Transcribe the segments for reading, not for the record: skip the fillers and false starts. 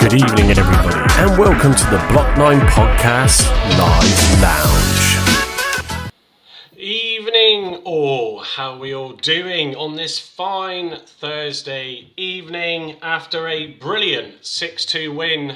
Good evening, everybody, and welcome to the Block 9 Podcast Live Lounge. Evening all, how are we all doing on this fine Thursday evening after a brilliant 6-2 win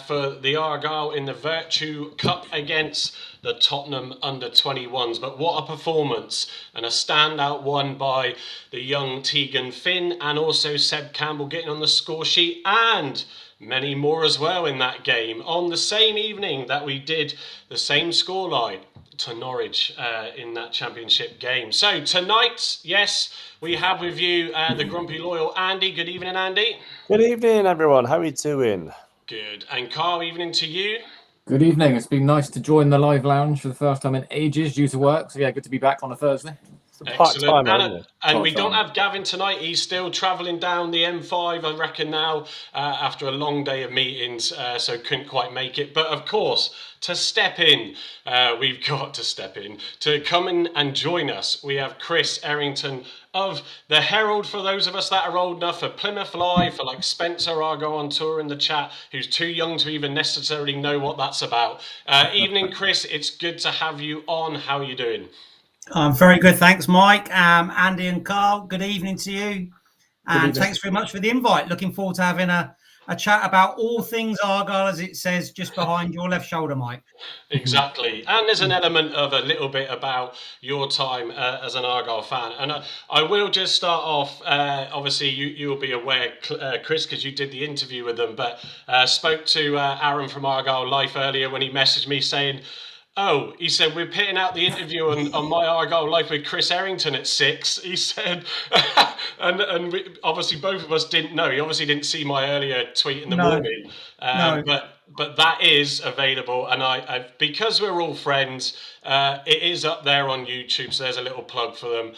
for the Argyle in the Virtu Cup against the Tottenham under-21s. But what a performance, and a standout one by the young Tegan Finn and also Seb Campbell getting on the score sheet, and many more as well in that game on the same evening that we did the same scoreline to Norwich in that championship game. So tonight, yes, we have with you the grumpy loyal Andy. Good evening, Andy. Good evening, everyone. How are you doing? Good. And Carl, evening to you. Good evening. It's been nice to join the live lounge for the first time in ages due to work. So yeah, good to be back on a Thursday. Excellent. And we don't have Gavin tonight. He's still travelling down the M5, I reckon now, after a long day of meetings, so couldn't quite make it. But of course, to step in, we've got to step in. To come in and join us, we have Chris Errington of the Herald, for those of us that are old enough, for Plymouth Live, for like Spencer Argo on tour in the chat, who's too young to even necessarily know what that's about. Evening, Chris. It's good to have you on. How are you doing? I'm very good, thanks, Mike. Andy and Carl, good evening to you. And thanks very much for the invite. Looking forward to having a chat about all things Argyle, as it says just behind your left shoulder, Mike. Exactly. And there's an element of a little bit about your time as an Argyle fan. And I will just start off, obviously you'll be aware, Chris, because you did the interview with them, but spoke to Aaron from Argyle Life earlier when he messaged me saying, oh, he said, we're pitting out the interview on My Argyle Life with Chris Errington at 6. He said, and obviously both of us didn't know. He obviously didn't see my earlier tweet in the morning. But that is available. And I because we're all friends, it is up there on YouTube. So there's a little plug for them.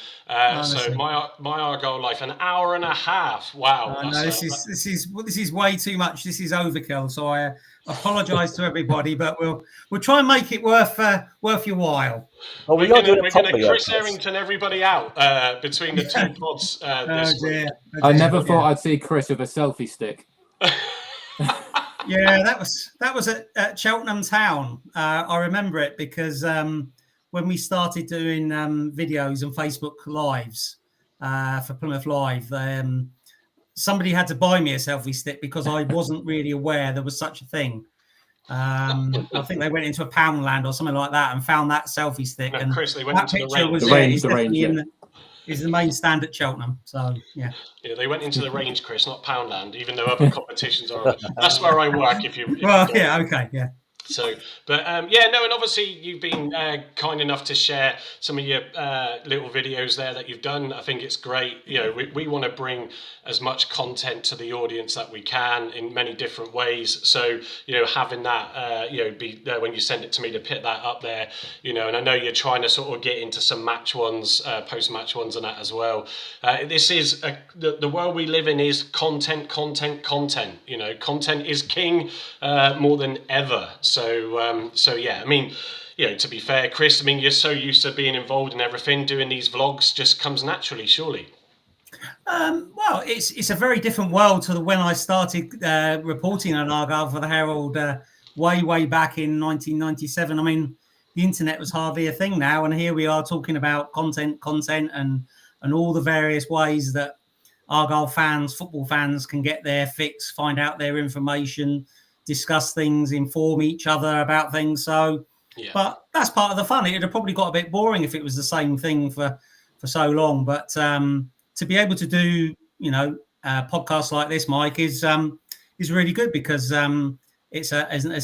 So My Argyle Life, an hour and a half. Wow. No, this is way too much. This is overkill. So I apologise to everybody, but we'll try and make it worth your while. Oh, we're going to Chris Errington everybody out between the two pods this week. I never thought I'd see Chris with a selfie stick. Yeah, that was at Cheltenham Town. I remember it because when we started doing videos and Facebook Lives for Plymouth Live, somebody had to buy me a selfie stick because I wasn't really aware there was such a thing. I think they went into a Poundland or something like that and found that selfie stick. No, and Chris, they went into the range. Is the main stand at Cheltenham. So yeah. Yeah, they went into the range, Chris, not Poundland, even though other competitions are. That's where I work. So, but and obviously you've been kind enough to share some of your little videos there that you've done. I think it's great. You know, we want to bring as much content to the audience that we can in many different ways. So, you know, having that, be there when you send it to me to put that up there, you know, and I know you're trying to sort of get into some match ones, post-match ones and that as well. This is, the world we live in is content. You know, content is king more than ever. So yeah, I mean, you know, to be fair, Chris, I mean, you're so used to being involved in everything, doing these vlogs just comes naturally, surely. Well, it's a very different world to when I started reporting on Argyle for the Herald way back in 1997. I mean, the internet was hardly a thing now, and here we are talking about content and all the various ways that Argyle fans, football fans, can get their fix, find out their information, discuss things, inform each other about things. So, yeah. But that's part of the fun. It'd have probably got a bit boring if it was the same thing for so long. But to be able to do, you know, podcasts like this, Mike, is really good because it's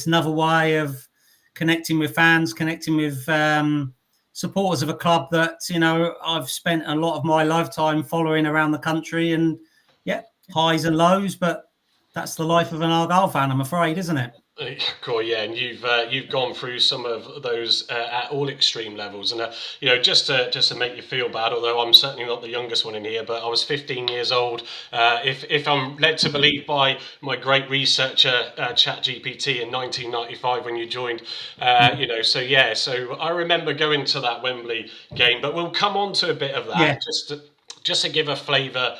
another way of connecting with fans, connecting with supporters of a club that, you know, I've spent a lot of my lifetime following around the country, and yeah, highs and lows, but that's the life of an Argyle fan, I'm afraid, isn't it? Cool, yeah, and you've gone through some of those at all extreme levels, and you know, just to make you feel bad, although I'm certainly not the youngest one in here, but I was 15 years old. If I'm led to believe by my great researcher ChatGPT in 1995 when you joined, you know, so yeah, so I remember going to that Wembley game, but we'll come on to a bit of that. Yeah. just to give a flavour,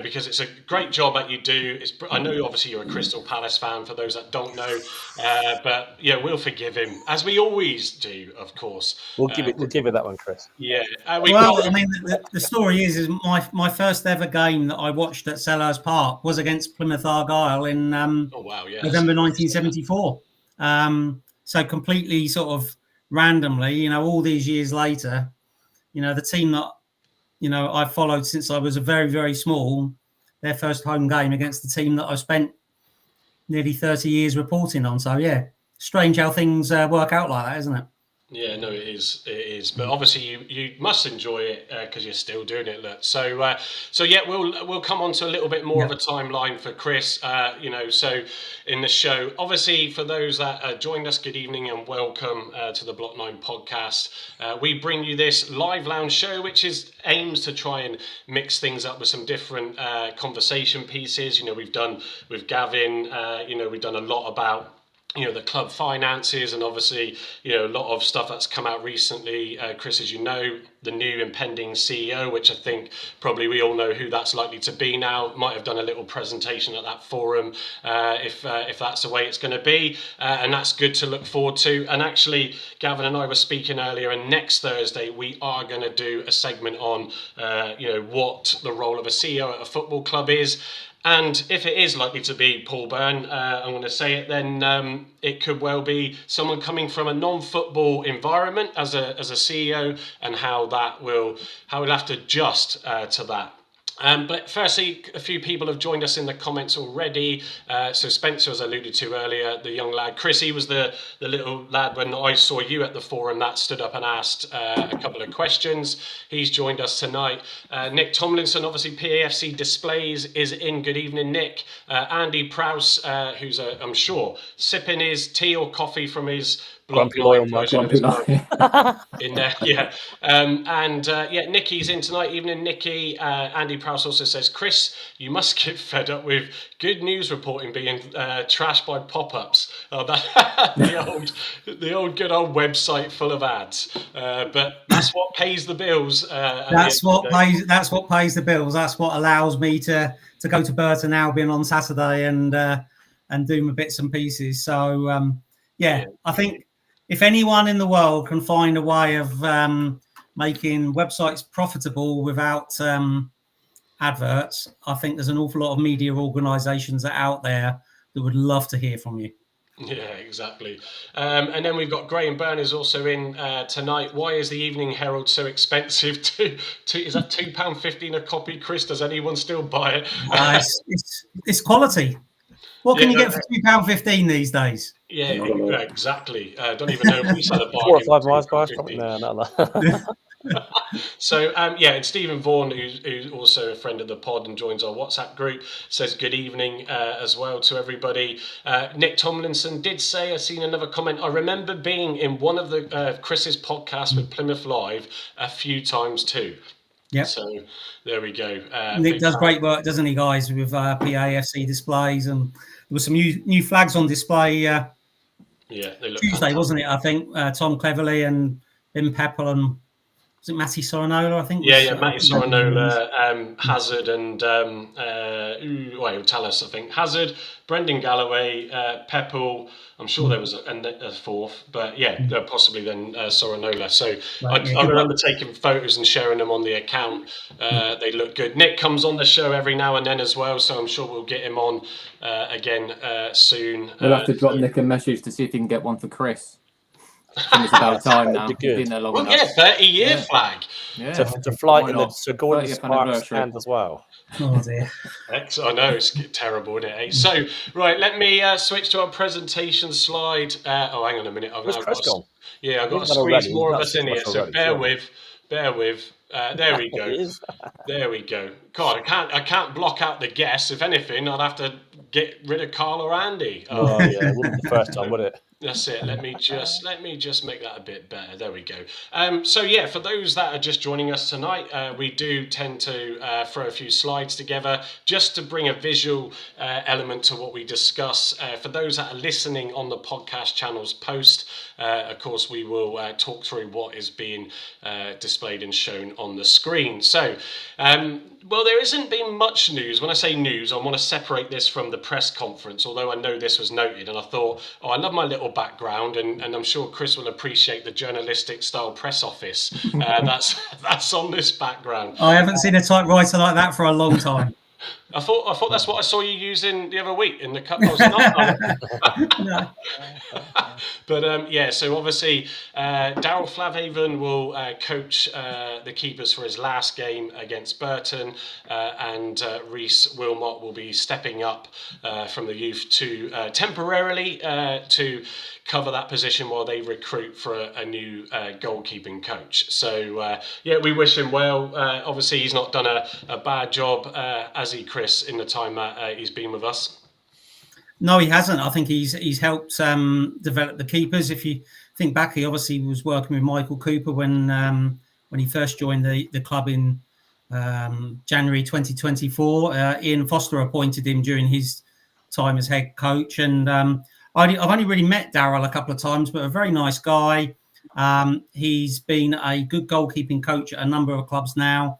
because it's a great job that you do. I know obviously you're a Crystal Palace fan, for those that don't know, but yeah, we'll forgive him, as we always do, of course. We'll give it that one, Chris. Yeah. The story is my first ever game that I watched at Selhurst Park was against Plymouth Argyle in November 1974. So completely sort of randomly, all these years later, the team that I've followed since I was a very, very small, their first home game against the team that I spent nearly 30 years reporting on. So, yeah, strange how things work out like that, isn't it? Yeah, no, it is. It is. But obviously, you must enjoy it because you're still doing it. Look. So yeah, we'll come on to a little bit more of a timeline for Chris. So in the show, obviously, for those that joined us, good evening and welcome to the Block 9 podcast. We bring you this live lounge show, which aims to try and mix things up with some different conversation pieces. We've done with Gavin. We've done a lot about the club finances, and obviously, a lot of stuff that's come out recently. Chris, as you know, the new impending CEO, which I think probably we all know who that's likely to be now. Might have done a little presentation at that forum if that's the way it's going to be, and that's good to look forward to. And actually, Gavin and I were speaking earlier, and next Thursday we are going to do a segment on what the role of a CEO at a football club is. And if it is likely to be Paul Byrne, I'm going to say it, then it could well be someone coming from a non-football environment as a CEO, and how we'll have to adjust to that. But firstly, a few people have joined us in the comments already. So Spencer, as I alluded to earlier, the young lad. Chris, he was the little lad when I saw you at the forum that stood up and asked a couple of questions. He's joined us tonight. Nick Tomlinson, obviously PAFC Displays, is in. Good evening, Nick. Andy Prowse, who's, I'm sure, sipping his tea or coffee from his Grumpy Loyal in there, yeah. Nikki's in tonight. Evening, Nikki. Andy Prowse also says, Chris, you must get fed up with good news reporting being trashed by pop-ups. The old good old website full of ads. But that's what pays the bills. That's what pays the bills. That's what allows me to go to Burton Albion on Saturday and do my bits and pieces. So I think if anyone in the world can find a way of making websites profitable without adverts, I think there's an awful lot of media organisations out there that would love to hear from you. Yeah, exactly. And then we've got Graham Byrne is also in tonight. Why is the Evening Herald so expensive? Is that £2.15 a copy, Chris? Does anyone still buy it? It's quality. What can you get for £2.15 these days? Yeah, exactly. Don't even know if we sell a bargain. 4 or 5 miles by from no. So, and Stephen Vaughan, who's also a friend of the pod and joins our WhatsApp group, says good evening as well to everybody. Nick Tomlinson did say, I've seen another comment, I remember being in one of the Chris's podcasts with Plymouth Live a few times too. Yeah. So there we go. Nick does great work, doesn't he, guys, with PAFC displays, and there were some new flags on display. They look Tuesday, fantastic. wasn't it? I think Tom Cleverley and Ben Pepple and was it Matty Sorinola? I think. Matty Sorinola, Hazard, and he'll tell us. I think Hazard, Brendan Galloway, Pepple. I'm sure there was a fourth, but possibly then Sorinola. So I remember taking photos and sharing them on the account. They look good. Nick comes on the show every now and then as well, so I'm sure we'll get him on again soon. We'll have to drop Nick a message to see if he can get one for Chris. I think it's about time now. Been there long enough. 30-year flag. Yeah. To fly in the Sir Gordon Sparks hand as well. Oh dear. I know, it's terrible, isn't it? So, right, let me switch to our presentation slide. Hang on a minute. Where's Chris gone? Yeah, I've got to squeeze more of us in here, so bear with. There we go. There we go. God, I can't block out the guests. If anything, I'd have to get rid of Carl or Andy. Oh yeah, it wouldn't be the first time, would it? That's it. Let me just make that a bit better. There we go. So yeah, for those that are just joining us tonight, we do tend to throw a few slides together just to bring a visual element to what we discuss. For those that are listening on the podcast channels post, of course, we will talk through what is being displayed and shown on the screen. So, well, there hasn't been much news. When I say news, I want to separate this from the press conference, although I know this was noted, and I thought, I love my little background, and I'm sure Chris will appreciate the journalistic style press office that's on this background. I haven't seen a typewriter like that for a long time. I thought that's what I saw you using the other week in the cup. No. But yeah, so obviously Daryl Flavhaven will coach the keepers for his last game against Burton, and Rhys Wilmot will be stepping up from the youth to temporarily to cover that position while they recruit for a new goalkeeping coach. So yeah, we wish him well. Obviously, he's not done a bad job, has he, Chris, in the time that he's been with us? No, he hasn't. I think he's helped develop the keepers. If you think back, he obviously was working with Michael Cooper when he first joined the club in January 2024. Ian Foster appointed him during his time as head coach, and I've only really met Daryl a couple of times, but a very nice guy. He's been a good goalkeeping coach at a number of clubs now.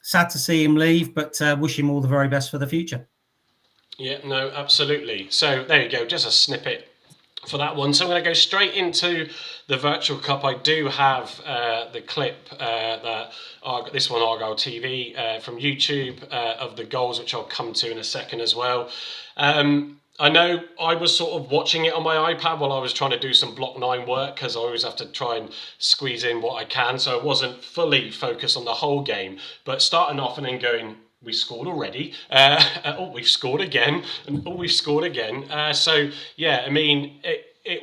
Sad to see him leave, but wish him all the very best for the future. Yeah, no, absolutely. So there you go, just a snippet for that one. So I'm going to go straight into the Virtu Cup. I do have the clip this one, Argyle TV, from YouTube of the goals, which I'll come to in a second as well. I know I was sort of watching it on my iPad while I was trying to do some Block 9 work, because I always have to try and squeeze in what I can. So I wasn't fully focused on the whole game, but starting off and then going, we scored already. We've scored again. And we've scored again. So, yeah, I mean,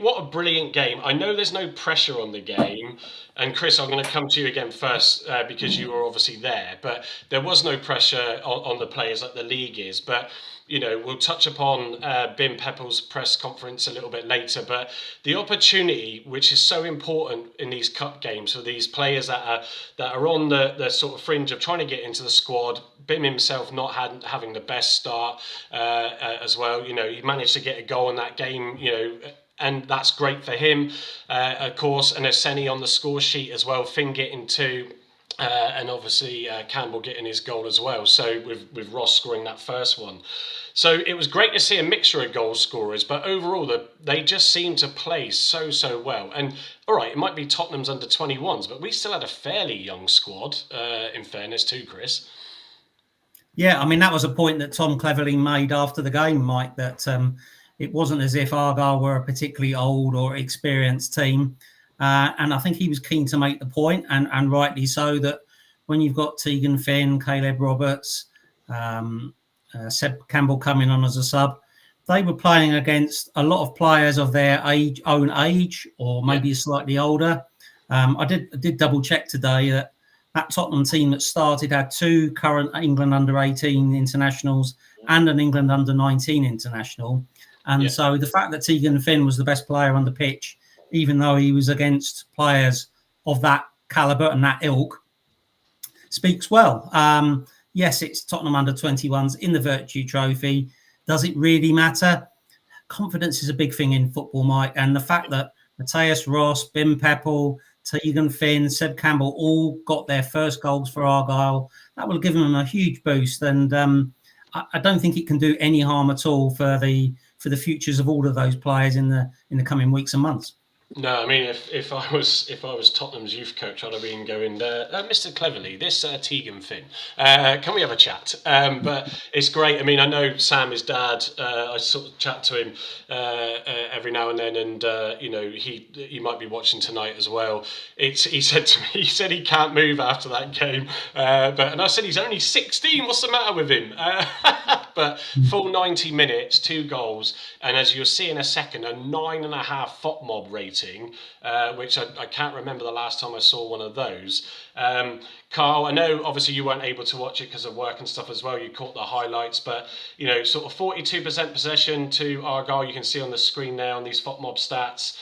what a brilliant game. I know there's no pressure on the game. And Chris, I'm going to come to you again first because you were obviously there. But there was no pressure on the players like the league is. But, you know, we'll touch upon Bim Peppel's press conference a little bit later. But the opportunity, which is so important in these cup games for these players that are on the sort of fringe of trying to get into the squad. Bim himself not having the best start as well. You know, he managed to get a goal in that game, you know, and that's great for him, of course. And Oseni on the score sheet as well, Finn getting 2, and obviously Campbell getting his goal as well. So with Ross scoring that first one. So it was great to see a mixture of goal scorers, but overall they just seemed to play so well. And all right, it might be Tottenham's under 21s, but we still had a fairly young squad, in fairness too, Chris. Yeah, I mean, that was a point that Tom Cleverley made after the game, Mike, that it wasn't as if Argyle were a particularly old or experienced team. And I think he was keen to make the point, and rightly so, that when you've got Tegan Finn, Caleb Roberts, Seb Campbell coming on as a sub, they were playing against a lot of players of their own age, or maybe slightly older. I did double check today that Tottenham team that started had 2 current England under-18 internationals and an England under-19 international. And so the fact that Tegan Finn was the best player on the pitch, even though he was against players of that calibre and that ilk, speaks well. Yes, it's Tottenham under-21s in the Virtu Trophy. Does it really matter? Confidence is a big thing in football, Mike. And the fact that Matthias Ross, Bim Peppel, Tegan Finn, Seb Campbell all got their first goals for Argyle, that will give them a huge boost. And I don't think it can do any harm at all for the futures of all of those players in the coming weeks and months. No, I mean, if I was Tottenham's youth coach, I'd have been going, Mr. Cleverley, this Tegan Finn, can we have a chat? But it's great. I mean, I know Sam, his dad, I sort of chat to him every now and then, and you know, he might be watching tonight as well. He said to me, he can't move after that game, and I said he's only 16. What's the matter with him? but full 90 minutes, 2 goals, and as you'll see in a second, a 9.5 FOTMOB rating, which I can't remember the last time I saw one of those. Carl, I know obviously you weren't able to watch it because of work and stuff as well. You caught the highlights, but sort of 42% possession to Argyle. You can see on the screen there on these FOTMOB stats.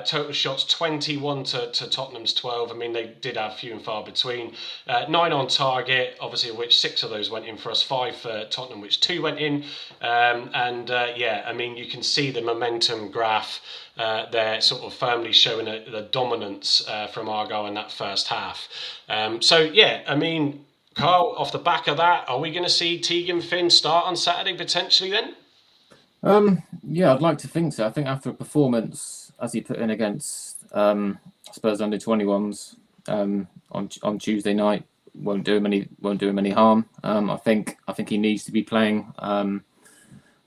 Total shots 21 to Tottenham's 12. I mean, they did have few and far between. 9 on target, obviously, of which 6 of those went in for us. 5 for Tottenham, which 2 went in. I mean, you can see the momentum graph. They're sort of firmly showing the dominance from Argyle in that first half. I mean, Carl, off the back of that, are we going to see Tegan Finn start on Saturday potentially then? Yeah, I'd like to think so. I think after a performance, as he put in against Spurs under 21s on Tuesday night, won't do him any harm. I think he needs to be playing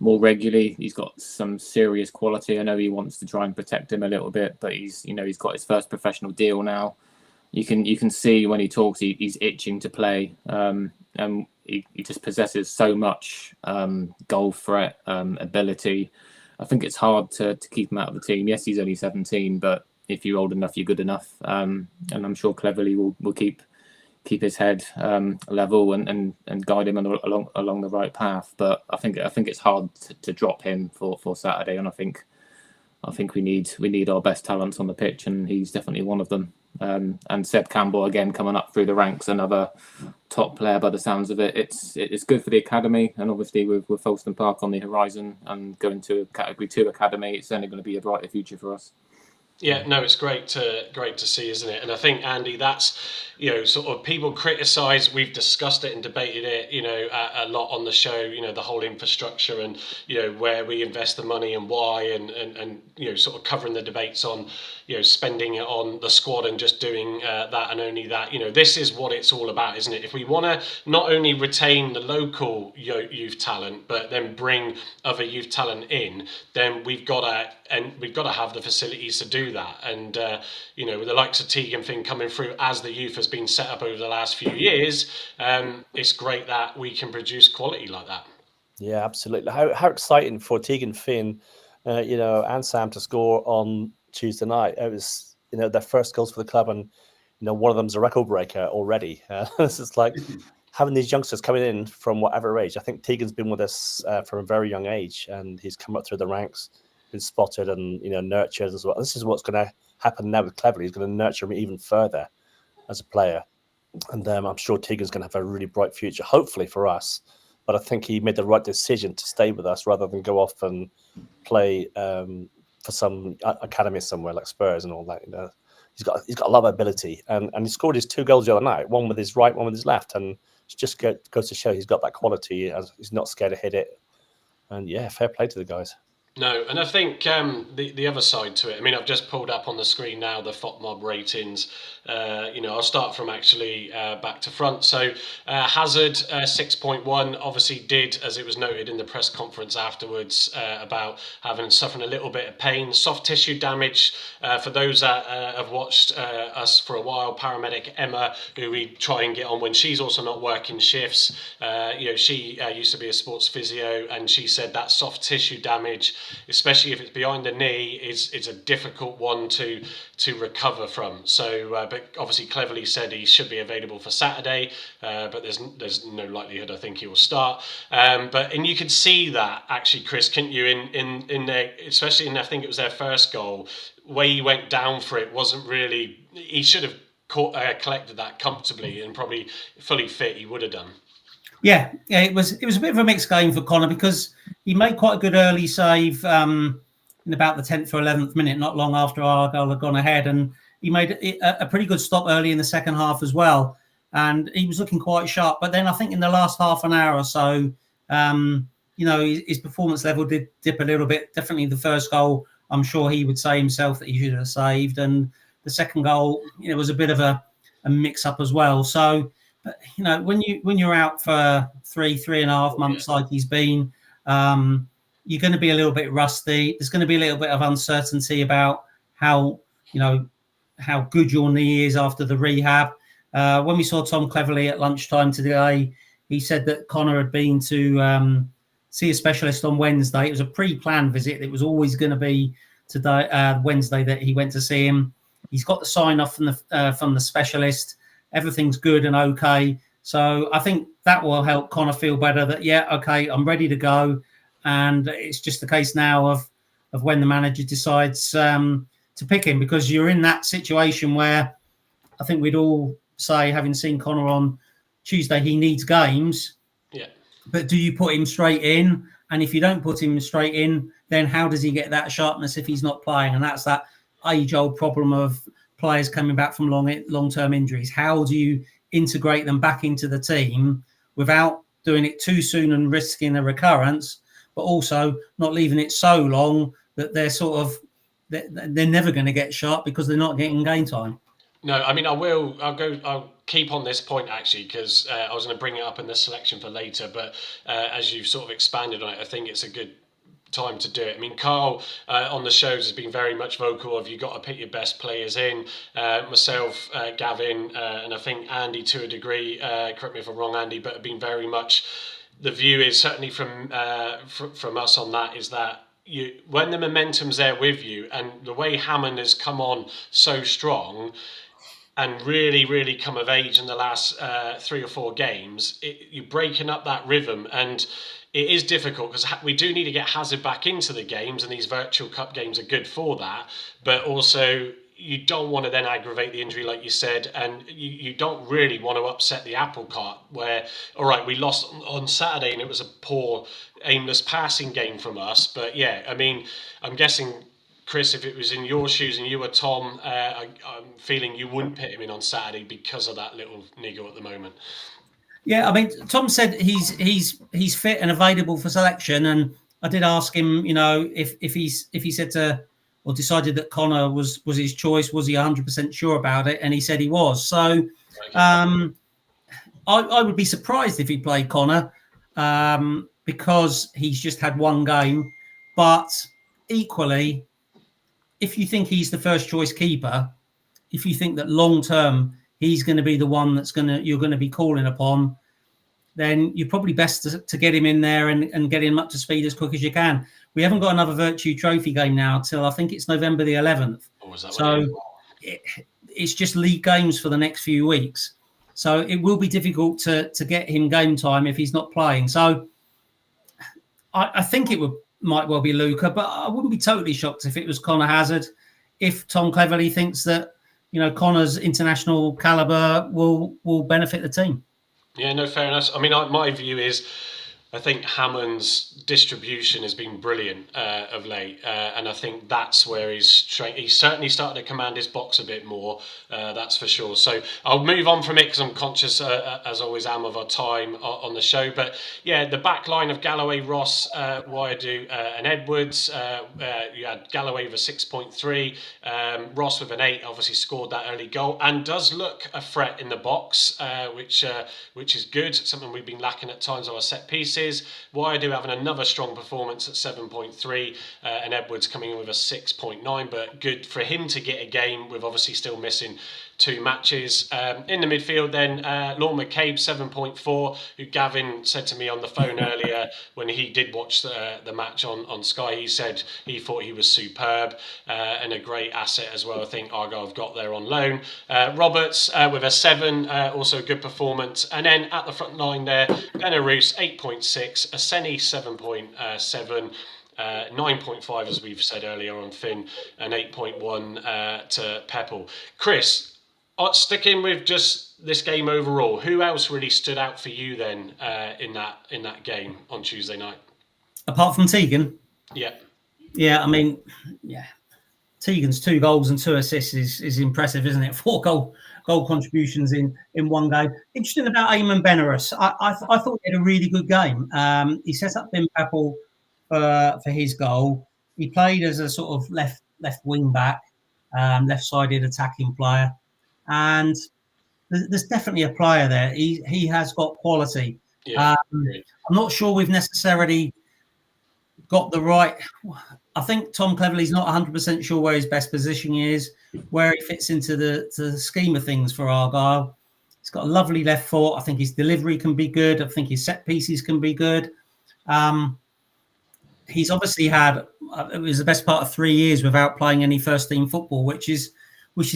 more regularly. He's got some serious quality. I know he wants to try and protect him a little bit, but he's got his first professional deal now. You can see when he talks, he's itching to play, and he just possesses so much goal threat ability. I think it's hard to keep him out of the team. Yes, he's only 17, but if you're old enough, you're good enough. And I'm sure Cleverley will keep his head level and guide him along the right path. But I think it's hard to drop him for Saturday, and I think we need our best talents on the pitch, and he's definitely one of them. And Seb Campbell again coming up through the ranks, another top player by the sounds of it. It's good for the academy, and obviously with Folkestone Park on the horizon and going to Category 2 academy, it's only going to be a brighter future for us. Yeah, no, it's great to see, isn't it? And I think, Andy, that's, sort of people criticise, we've discussed it and debated it, a lot on the show, the whole infrastructure and, where we invest the money and why and sort of covering the debates on, spending it on the squad and just doing that and only that. This is what it's all about, isn't it? If we want to not only retain the local youth talent, but then bring other youth talent in, then we've got to have the facilities to do that. And with the likes of Tegan Finn coming through as the youth has been set up over the last few years, it's great that we can produce quality like that. Yeah, absolutely. How exciting for Tegan Finn, and Sam to score on Tuesday night. It was their first goals for the club, and one of them's a record breaker already. This is like having these youngsters coming in from whatever age. I think Tegan's been with us from a very young age, and he's come up through the ranks, been spotted and nurtured as well. This is what's going to happen now with Cleverley. He's going to nurture him even further as a player, and I'm sure Tegan's going to have a really bright future, hopefully for us. But I think he made the right decision to stay with us rather than go off and play for some academy somewhere like Spurs and all that. He's got a lot of ability, and he scored his 2 goals the other night, one with his right, one with his left, and it just goes to show he's got that quality. He's not scared to hit it, and yeah, fair play to the guys. No, and I think the other side to it, I mean, I've just pulled up on the screen now the FOTMOB ratings. I'll start from actually back to front. So Hazard 6.1 obviously did, as it was noted in the press conference afterwards, about suffering a little bit of pain, soft tissue damage. For those that have watched us for a while, paramedic Emma, who we try and get on when she's also not working shifts. She used to be a sports physio, and she said that soft tissue damage, especially if it's behind the knee, it's a difficult one to recover from. So, but obviously Cleverley said he should be available for Saturday, but there's no likelihood I think he will start. And you could see that actually, Chris, couldn't you, in their, especially in I think it was their first goal, where he went down for it wasn't really. He should have collected that comfortably, and probably fully fit he would have done. Yeah, it was a bit of a mixed game for Connor, because he made quite a good early save in about the 10th or 11th minute, not long after Argyle had gone ahead, and he made a pretty good stop early in the second half as well, and he was looking quite sharp. But then I think in the last half an hour or so, his performance level did dip a little bit. Definitely the first goal, I'm sure he would say himself that he should have saved, and the second goal, was a bit of a mix-up as well. So, when you're out for 3.5 months like he's been, you're going to be a little bit rusty. There's going to be a little bit of uncertainty about how good your knee is after the rehab. When we saw Tom Cleverley at lunchtime today, he said that Connor had been to see a specialist on Wednesday. It was a pre-planned visit. It was always going to be today, Wednesday, that he went to see him. He's got the sign off from the specialist. Everything's good and okay. So I think that will help Connor feel better that, yeah, okay, I'm ready to go. And it's just the case now of when the manager decides to pick him, because you're in that situation where I think we'd all say, having seen Connor on Tuesday, he needs games. Yeah. But do you put him straight in? And if you don't put him straight in, then how does he get that sharpness if he's not playing? And that's that age-old problem of players coming back from long-term injuries. How do you integrate them back into the team without doing it too soon and risking a recurrence, but also not leaving it so long that they're never going to get sharp because they're not getting game time? No, I mean, I'll keep on this point actually, because I was going to bring it up in the selection for later, but as you've sort of expanded on it, I think it's a good time to do it. I mean, Carl on the shows has been very much vocal of, you got to pick your best players in. Myself, Gavin, and I think Andy to a degree, correct me if I'm wrong, Andy, but have been very much, the view is certainly from us on that, is that when the momentum's there with you, and the way Hammond has come on so strong and really, really come of age in the last 3 or 4 games, you're breaking up that rhythm, and it is difficult because we do need to get Hazard back into the games, and these Virtu Cup games are good for that. But also, you don't want to then aggravate the injury, like you said, and you don't really want to upset the apple cart where, all right, we lost on Saturday and it was a poor, aimless passing game from us. But yeah, I mean, I'm guessing, Chris, if it was in your shoes and you were Tom, I'm feeling you wouldn't put him in on Saturday because of that little niggle at the moment. Yeah, I mean, Tom said he's fit and available for selection, and I did ask him, you know, if he said to, or decided that Connor was his choice, was he 100% sure about it? And he said he was. So I would be surprised if he played Connor because he's just had one game. But equally, if you think he's the first choice keeper, if you think that long term he's going to be the one you're going to be calling upon, then you're probably best to get him in there and get him up to speed as quick as you can. We haven't got another Virtu Trophy game now till I think it's November the 11th. Oh, is that so it's just league games for the next few weeks. So it will be difficult to get him game time if he's not playing. So I think it might well be Luca, but I wouldn't be totally shocked if it was Connor Hazard, if Tom Cleverley thinks that, you know, Connor's international caliber will benefit the team. Yeah, no, fair enough. I mean, my view is, I think Hammond's distribution has been brilliant of late, and I think that's where he's certainly started to command his box a bit more, that's for sure. So I'll move on from it because I'm conscious, as always am, of our time on the show. But yeah, the back line of Galloway, Ross, Woudl, and Edwards. You had Galloway with a 6.3, Ross with an 8, obviously scored that early goal and does look a threat in the box, which is good, something we've been lacking at times on our set pieces. Woudl having another strong performance at 7.3, and Edwards coming in with a 6.9, but good for him to get a game with obviously still missing 2 matches. In the midfield then, Lorne McCabe 7.4, who Gavin said to me on the phone earlier when he did watch the match on Sky, he said he thought he was superb and a great asset as well. I think Argyle have got there on loan. Roberts with a 7, also a good performance. And then at the front line there, Benarous 8.6, Aseni 7.7, 9.5 as we've said earlier on Finn, and 8.1 to Peppel. Chris, sticking with just this game overall, who else really stood out for you then in that game on Tuesday night? Apart from Tegan? Yeah, I mean, yeah, Tegan's 2 goals and 2 assists is impressive, isn't it? 4 goal contributions in one game. Interesting about Eamon Benarous. I thought he had a really good game. He set up Ben Peppel for his goal. He played as a sort of left wing back, left-sided attacking player. And there's definitely a player there. He has got quality. Yeah, I'm not sure we've necessarily got the right. I think Tom Cleverley's not 100% sure where his best position is, where he fits into the scheme of things for Argyle. He's got a lovely left foot. I think his delivery can be good. I think his set pieces can be good. He's obviously had it was the best part of 3 years without playing any first team football, which is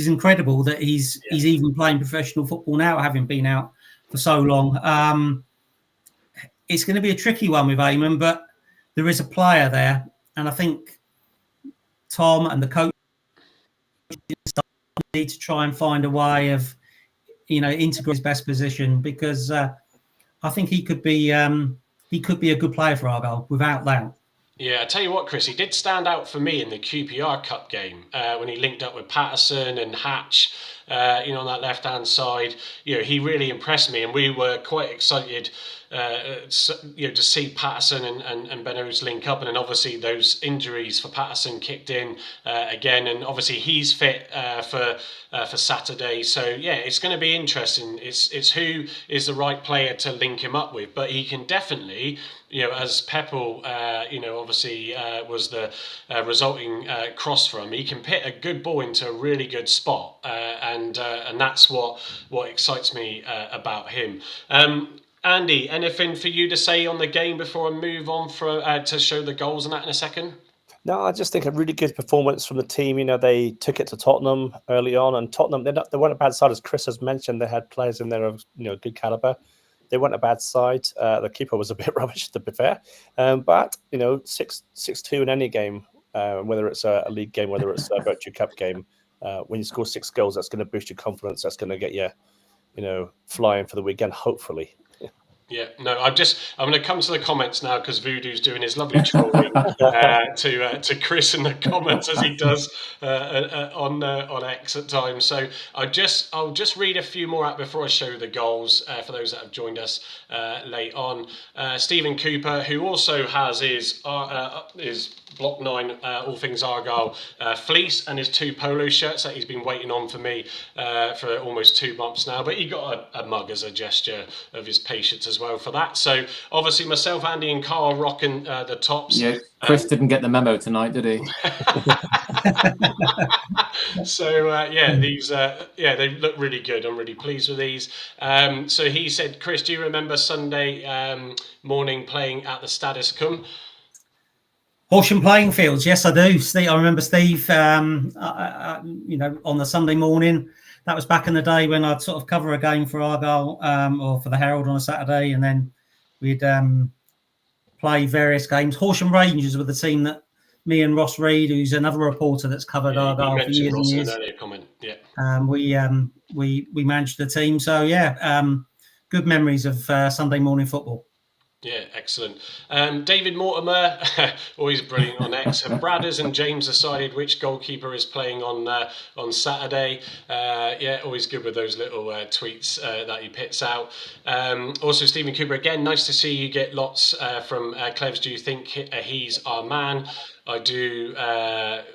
incredible that he's even playing professional football now, having been out for so long. It's going to be a tricky one with Eamon, but there is a player there, and I think Tom and the coach need to try and find a way of, integrate his best position, because I think he could be a good player for Argyle without doubt. Yeah, I tell you what, Chris, he did stand out for me in the QPR Cup game when he linked up with Patterson and Hatch, on that left-hand side. He really impressed me, and we were quite excited, to see Patterson and Ben O's link up, and then obviously those injuries for Patterson kicked in again, and obviously he's fit for Saturday. So yeah, it's going to be interesting. It's who is the right player to link him up with, but he can definitely, as Peppel, obviously was the resulting cross from. He can pit a good ball into a really good spot, and that's what excites me about him. Andy, anything for you to say on the game before I move on to show the goals and that in a second? No, I just think a really good performance from the team. They took it to Tottenham early on, and Tottenham, they weren't a bad side, as Chris has mentioned. They had players in there of good caliber. They weren't a bad side. The keeper was a bit rubbish, to be fair. But 6-2 in any game, whether it's a league game, whether it's a Virtu Cup game, when you score 6 goals, that's going to boost your confidence. That's going to get you, flying for the weekend, hopefully. Yeah, no, I'm going to come to the comments now, because Voodoo's doing his lovely trolling to Chris in the comments, as he does on X at times. So I'll just read a few more out before I show the goals for those that have joined us late on. Stephen Cooper, who also has his Block 9 All Things Argyle fleece and his 2 polo shirts that he's been waiting on for me for almost 2 months now, but he got a mug as a gesture of his patience as well for that. So obviously myself, Andy and Carl rocking the tops. Yeah, Chris didn't get the memo tonight, did he? So these they look really good. I'm really pleased with these. So he said, Chris, do you remember Sunday morning playing at the Status Cum? Horsham playing fields, yes, I do. Steve, I remember Steve, on the Sunday morning. That was back in the day when I'd sort of cover a game for Argyle or for the Herald on a Saturday, and then we'd play various games. Horsham Rangers were the team that me and Ross Reed, who's another reporter that's covered Argyle for years and years. Comment. Yeah. We managed the team, so good memories of Sunday morning football. Yeah, excellent. David Mortimer, always brilliant on X. Bradders and James decided which goalkeeper is playing on Saturday. Always good with those little tweets that he pits out. Also, Stephen Cooper, again, nice to see you get lots from Clevs. Do you think he's our man? I do. I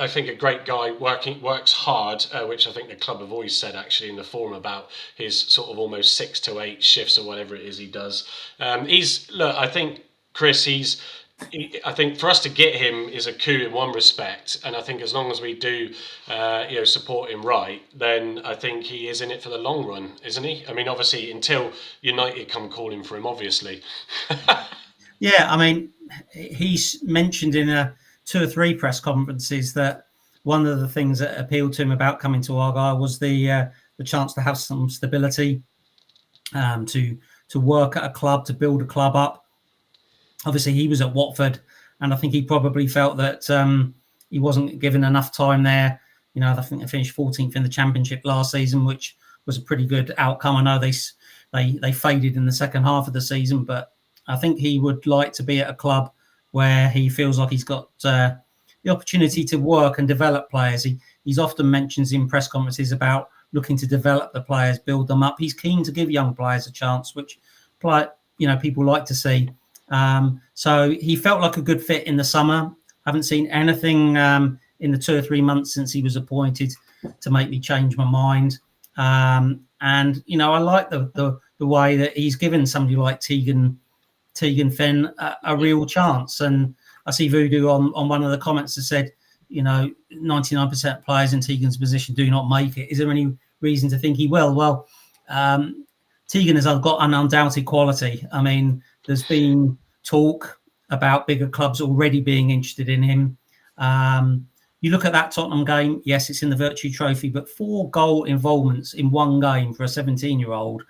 think a great guy, works hard, which I think the club have always said actually in the forum about his sort of almost 6 to 8 shifts or whatever it is he does. I think Chris, I think for us to get him is a coup in one respect, and I think as long as we do, support him right, then I think he is in it for the long run, isn't he? I mean, obviously until United come calling for him, obviously. Yeah, I mean, he's mentioned in 2 or 3 press conferences that one of the things that appealed to him about coming to Argyle was the chance to have some stability, to work at a club, to build a club up. Obviously, he was at Watford, and I think he probably felt that he wasn't given enough time there. I think they finished 14th in the Championship last season, which was a pretty good outcome. I know they faded in the second half of the season, but I think he would like to be at a club where he feels like he's got the opportunity to work and develop players. He's often mentions in press conferences about looking to develop the players, build them up. He's keen to give young players a chance, which people like to see. So he felt like a good fit in the summer. Haven't seen anything in the 2 or 3 months since he was appointed to make me change my mind. And I like the way that he's given somebody like Tegan Finn a real chance. And I see Voodoo on one of the comments that said, 99% of players in Tegan's position do not make it. Is there any reason to think he will? Well, Tegan has got an undoubted quality. I mean, there's been talk about bigger clubs already being interested in him. You look at that Tottenham game, yes, it's in the Virtu Trophy, but 4 goal involvements in one game for a 17-year-old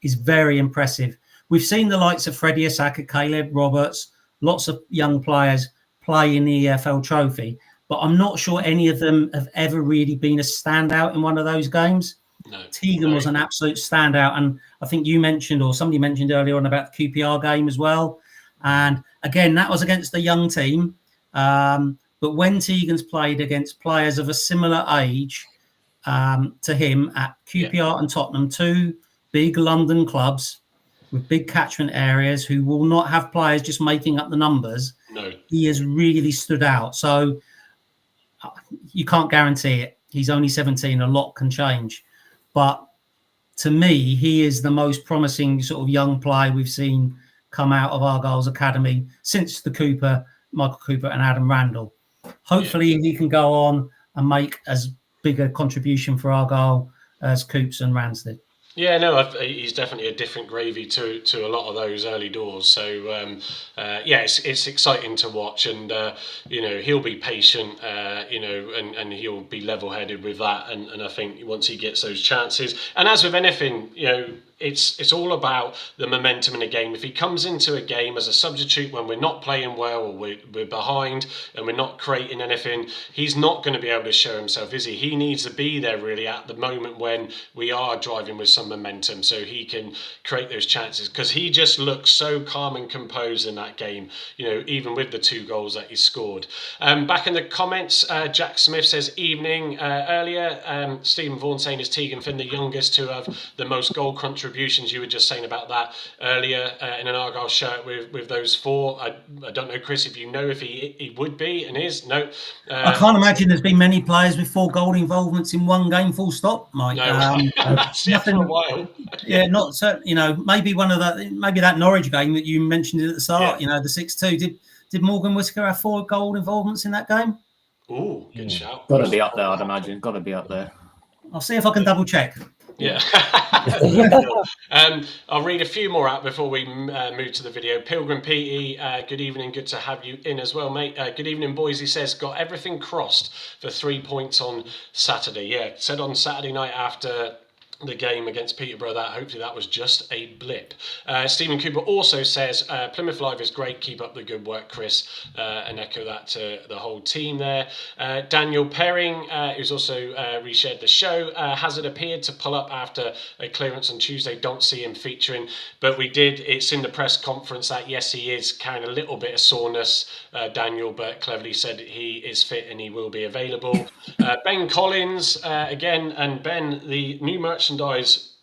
is very impressive. We've seen the likes of Freddie Asaka, Caleb Roberts, lots of young players play in the EFL Trophy, but I'm not sure any of them have ever really been a standout in one of those games. No, Tegan was an absolute standout, and I think you mentioned, or somebody mentioned earlier on, about the QPR game as well. And again, that was against a young team. But when Tegan's played against players of a similar age to him at QPR and Tottenham, 2 big London clubs with big catchment areas who will not have players just making up the numbers, he has really stood out. So you can't guarantee it. He's only 17. A lot can change. But to me, he is the most promising sort of young player we've seen come out of Argyle's academy since the Michael Cooper and Adam Randall. Hopefully he can go on and make as big a contribution for Argyle as Coops and Rands did. Yeah, no, he's definitely a different gravy to a lot of those early doors. So, it's exciting to watch, and he'll be patient, and he'll be level-headed with that. And I think once he gets those chances, and as with anything, it's all about the momentum in a game. If he comes into a game as a substitute when we're not playing well, or we're behind and we're not creating anything, he's not going to be able to show himself, is he? He needs to be there really at the moment when we are driving with some momentum, so he can create those chances, because he just looks so calm and composed in that game, even with the 2 goals that he scored. Back in the comments, Jack Smith says, evening. Earlier, Stephen Vaughan saying, is Tegan Finn the youngest to have the most goal contributions? You were just saying about that earlier in an Argyle shirt with those 4. I don't know, Chris, if you know if he would be and is. No. I can't imagine there's been many players with 4 goal involvements in one game, full stop, Mike. No. Nothing, for a while. Yeah, not certain. Maybe maybe that Norwich game that you mentioned at the start, the 6-2. Did Morgan Whittaker have 4 goal involvements in that game? Ooh, good shout. Got to be up there, I'd imagine. Got to be up there. I'll see if I can double check. Yeah. I'll read a few more out before we move to the video. Pilgrim Petey, good evening. Good to have you in as well, mate. Good evening, boys. He says, got everything crossed for 3 points on Saturday. Yeah, said on Saturday night after the game against Peterborough that hopefully that was just a blip. Stephen Cooper also says, Plymouth Live is great, keep up the good work, Chris, and echo that to the whole team there. Daniel Perring, who's also reshared the show, has it appeared to pull up after a clearance on Tuesday? Don't see him featuring, but it's in the press conference that yes, he is carrying a little bit of soreness, Daniel, but Cleverley said he is fit and he will be available. Ben Collins, again, and Ben, the new merchandise,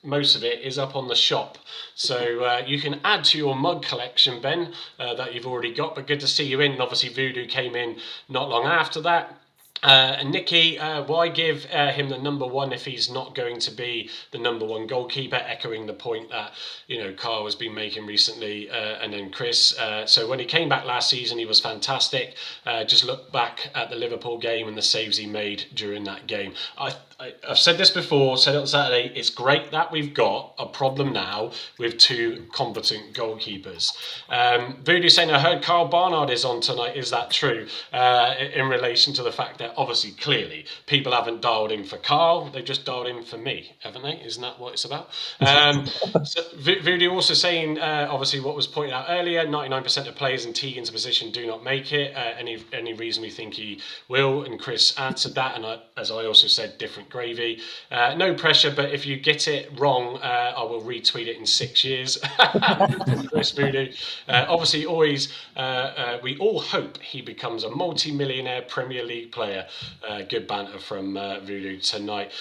most of it is up on the shop, so you can add to your mug collection, Ben, that you've already got, but good to see you in. And obviously Voodoo came in not long after that. And Nicky, why give him the number 1 if he's not going to be the number 1 goalkeeper? Echoing the point that Carl has been making recently, and then Chris. So when he came back last season, he was fantastic. Just look back at the Liverpool game and the saves he made during that game. I've said this before, said it on Saturday, it's great that we've got a problem now with 2 competent goalkeepers. Voodoo saying, I heard Carl Barnard is on tonight. Is that true? In relation to the fact that obviously, clearly, people haven't dialed in for Carl, they've just dialed in for me, haven't they? Isn't that what it's about? So Voodoo also saying, obviously, what was pointed out earlier, 99% of players in Tegan's position do not make it. Any reason we think he will? And Chris answered that, and as I also said, different gravy. No pressure, but if you get it wrong, I will retweet it in 6 years. Chris Voodoo. Obviously, always, we all hope he becomes a multi-millionaire Premier League player. Good banter from Voodoo tonight.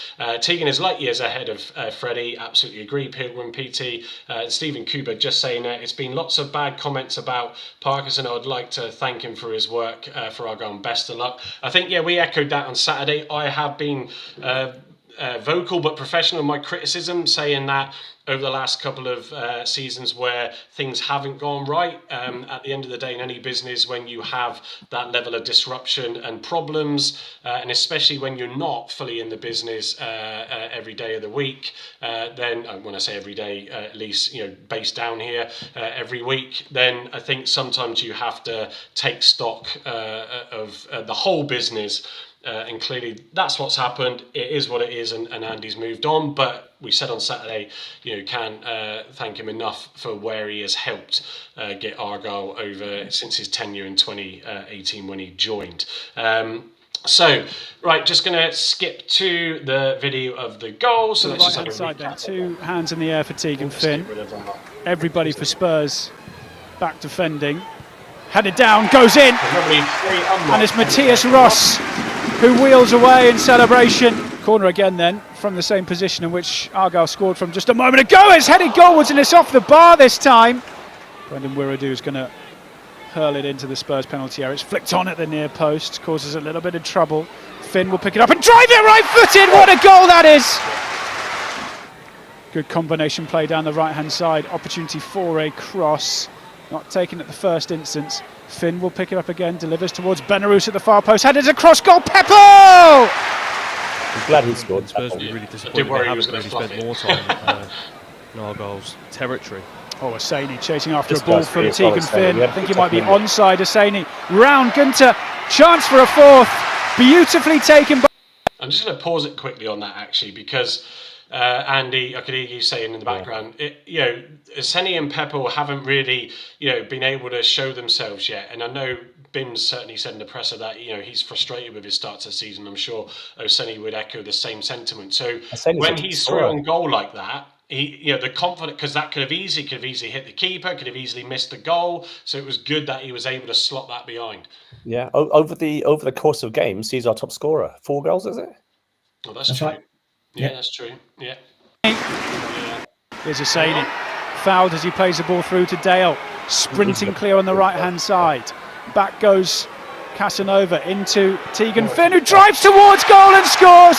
Tegan is light years ahead of Freddie. Absolutely agree. Pilgrim PT. Stephen Cooper just saying that it's been lots of bad comments about Parkinson. I would like to thank him for his work for Argyle, and best of luck. I think, we echoed that on Saturday. I have been vocal but professional in my criticism, saying that over the last couple of seasons where things haven't gone right, at the end of the day in any business, when you have that level of disruption and problems, and especially when you're not fully in the business every day of the week, then when I say every day, at least based down here every week, then I think sometimes you have to take stock of the whole business. And clearly that's what's happened. It is what it is, and Andy's moved on. But we said on Saturday, can't thank him enough for where he has helped get Argyle over since his tenure in 2018 when he joined. So, right, just going to skip to the video of the goal. So the right hand side then, 2 hands in the air for Tegan Finn. Everybody for Spurs back defending. Headed down, goes in, and it's Matthias Ross who wheels away in celebration. Corner again then, from the same position in which Argyle scored from just a moment ago. It's headed goalwards and it's off the bar this time. Brendan Wiradu is going to hurl it into the Spurs penalty area. It's flicked on at the near post, causes a little bit of trouble. Finn will pick it up and drive it right-footed. What a goal that is! Good combination play down the right-hand side. Opportunity for a cross. Not taken at the first instance. Finn will pick it up again, delivers towards Benarous at the far post, headed across goal, Peppo! I'm glad he scored. Spurs will be really disappointed they haven't really spent more time in Argyle's territory. Oh, Asani chasing after a ball from Tegan Finn. I think he might be onside. Asani round Gunter, chance for a fourth, beautifully taken by... I'm just going to pause it quickly on that actually, because Andy, I could hear you saying in the background, Aseni and Peppo haven't really, been able to show themselves yet. And I know Bim's certainly said in the presser that, he's frustrated with his start to the season. I'm sure Aseni would echo the same sentiment. So when he's through on goal like that, he, the confidence, because that could have easily hit the keeper, could have easily missed the goal. So it was good that he was able to slot that behind. Yeah, over the course of games, he's our top scorer. 4 goals, is it? Well, that's true. Right. Yeah, that's true. Yeah. Here's Asani, fouled as he plays the ball through to Dale, sprinting clear on the right-hand side. Back goes Casanova into Tegan Finn, who drives towards goal and scores.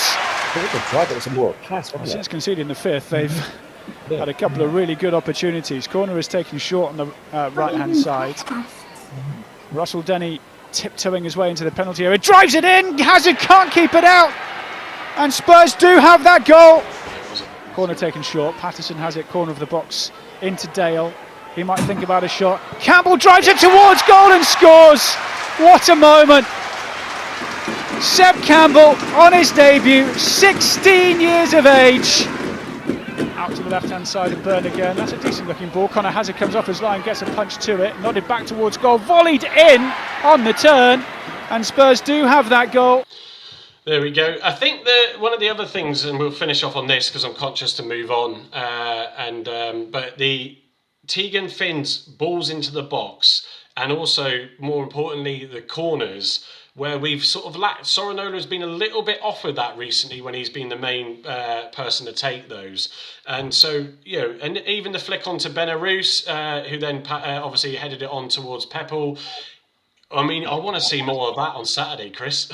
Since conceding the 5th, they've had a couple of really good opportunities. Corner is taken short on the right-hand side. Russell Denny tiptoeing his way into the penalty area, drives it in. Hazard can't keep it out. And Spurs do have that goal. Corner taken short. Patterson has it, corner of the box into Dale. He might think about a shot. Campbell drives it towards goal and scores. What a moment. Seb Campbell on his debut, 16 years of age. Out to the left-hand side and Burn again. That's a decent looking ball. Conor Hazard comes off his line, gets a punch to it. Nodded back towards goal, volleyed in on the turn. And Spurs do have that goal. There we go. I think one of the other things, and we'll finish off on this because I'm conscious to move on, but the Tegan Finn's balls into the box, and also, more importantly, the corners, where we've sort of lacked. Sorinola has been a little bit off with that recently when he's been the main person to take those. And so, and even the flick onto Benarous, who then obviously headed it on towards Pepple. I mean, I want to see more of that on Saturday, Chris.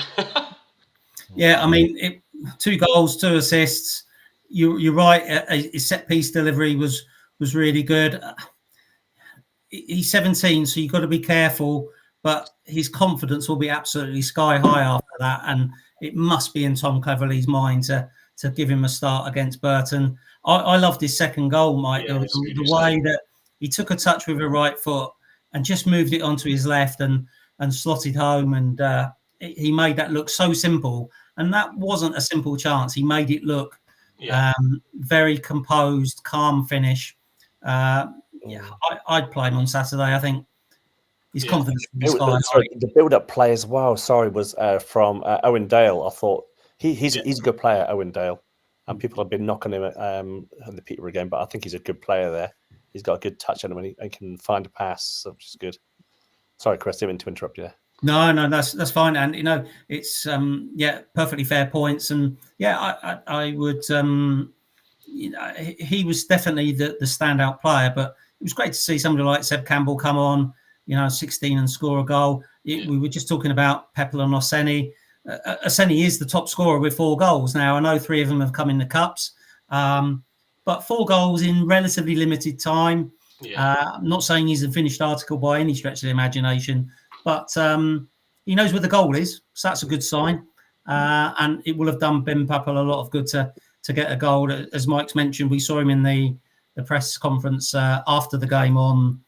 Yeah, I mean, 2 goals, 2 assists. You're right. His set piece delivery was really good. He's 17, so you've got to be careful. But his confidence will be absolutely sky high after that, and it must be in Tom Cleverley's mind to give him a start against Burton. I loved his second goal, Mike. Yeah, the way that he took a touch with a right foot and just moved it onto his left and slotted home, and he made that look so simple. And that wasn't a simple chance. He made it look very composed, calm finish. I'd play him on Saturday. I think his confidence. The build-up play as well. Was from Owen Dale. I thought he's a good player, Owen Dale, and people have been knocking him in the Peterborough game, but I think he's a good player there. He's got a good touch on him and he can find a pass, which is good. Sorry, Chris, didn't mean to interrupt you there. No, that's fine, and it's perfectly fair points, and I would he was definitely the standout player, but it was great to see somebody like Seb Campbell come on, 16 and score a goal. We were just talking about Pepple and Oseni. Aseni is the top scorer with 4 goals. Now, I know 3 of them have come in the Cups, but 4 goals in relatively limited time. I'm not saying he's a finished article by any stretch of the imagination, but he knows where the goal is, so that's a good sign. And it will have done Ben Papel a lot of good to get a goal. As Mike's mentioned, we saw him in the press conference after the game on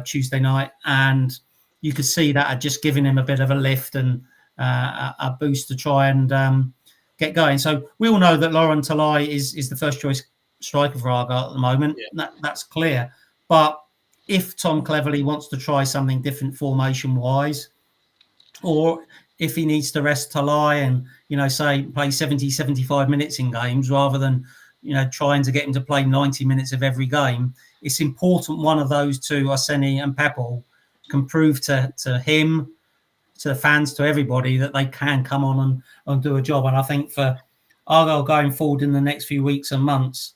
Tuesday night, and you could see that had just given him a bit of a lift and a boost to try and get going. So we all know that Laurent Talai is the first choice striker for Argyle at the moment. That's clear. But if Tom Cleverley wants to try something different formation-wise, or if he needs to rest Talai and, say, play 70, 75 minutes in games rather than, trying to get him to play 90 minutes of every game, it's important one of those two, Aseni and Papel, can prove to him, to the fans, to everybody, that they can come on and do a job. And I think for Argyle going forward in the next few weeks and months,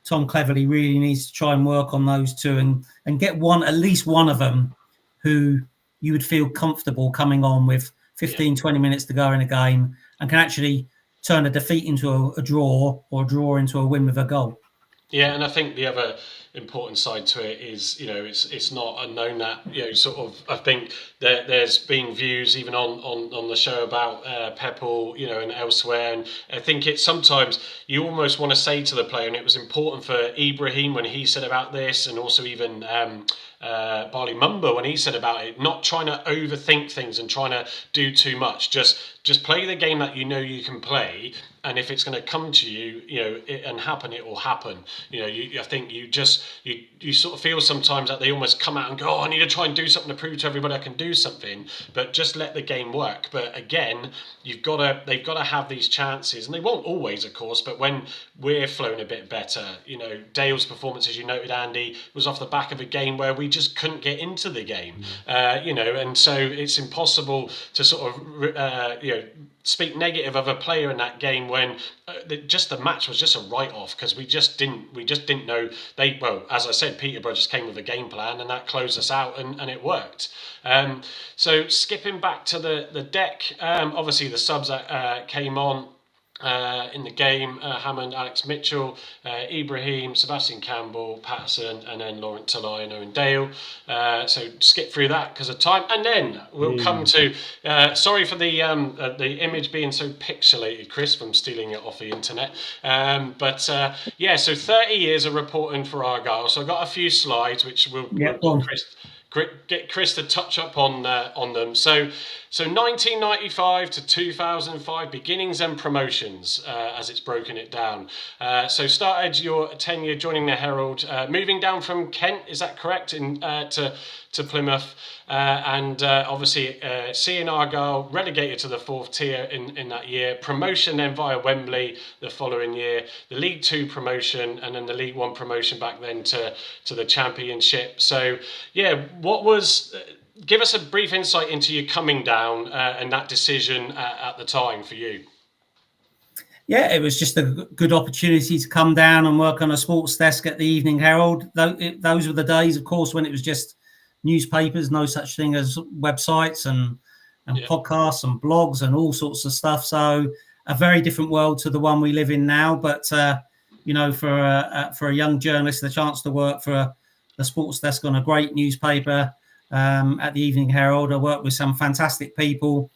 Tom Cleverley really needs to try and work on those two and get at least one of them who you would feel comfortable coming on with 15, 20 minutes to go in a game and can actually turn a defeat into a draw or a draw into a win with a goal. Yeah, and I think the other important side to it is, it's not unknown that, I think there's been views even on the show about Papel, and elsewhere. And I think it's sometimes you almost want to say to the player, and it was important for Ibrahim when he said about this, and also even Barley Mumba when he said about it, not trying to overthink things and trying to do too much. Just play the game that you can play, and if it's going to come to you, and happen, it will happen. I think you sort of feel sometimes that they almost come out and go, oh, I need to try and do something to prove to everybody I can do something, but just let the game work. But again, they've got to have these chances, and they won't always, of course, but when we're flown a bit better, Dale's performance, as you noted, Andy, was off the back of a game where we just couldn't get into the game, and so it's impossible to sort of speak negative of a player in that game when the match was just a write-off, because we just didn't know as I said, Peterborough just came with a game plan and that closed us out, and it worked. So skipping back to the deck, obviously the subs that came on in the game, Hammond, Alex Mitchell, Ibrahim, Sebastian Campbell, Patterson, and then Laurent Talai and Owen Dale. So skip through that because of time, and then we'll come to. Sorry for the image being so pixelated, Chris, from stealing it off the internet. So 30 years of reporting for Argyle. So I've got a few slides which we'll get Chris to touch up on them. So 1995 to 2005, beginnings and promotions, as it's broken it down. So started your tenure joining the Herald, moving down from Kent, is that correct, to Plymouth, and obviously seeing Argyle relegated to the 4th tier in that year, promotion then via Wembley the following year, the League 2 promotion, and then the League 1 promotion back then to the Championship. So what was... give us a brief insight into you coming down and that decision at the time for you. Yeah, it was just a good opportunity to come down and work on a sports desk at the Evening Herald. Those were the days, of course, when it was just newspapers, no such thing as websites and podcasts and blogs and all sorts of stuff. So a very different world to the one we live in now. But, for a young journalist, the chance to work for a sports desk on a great newspaper, at the Evening Herald. I worked with some fantastic people.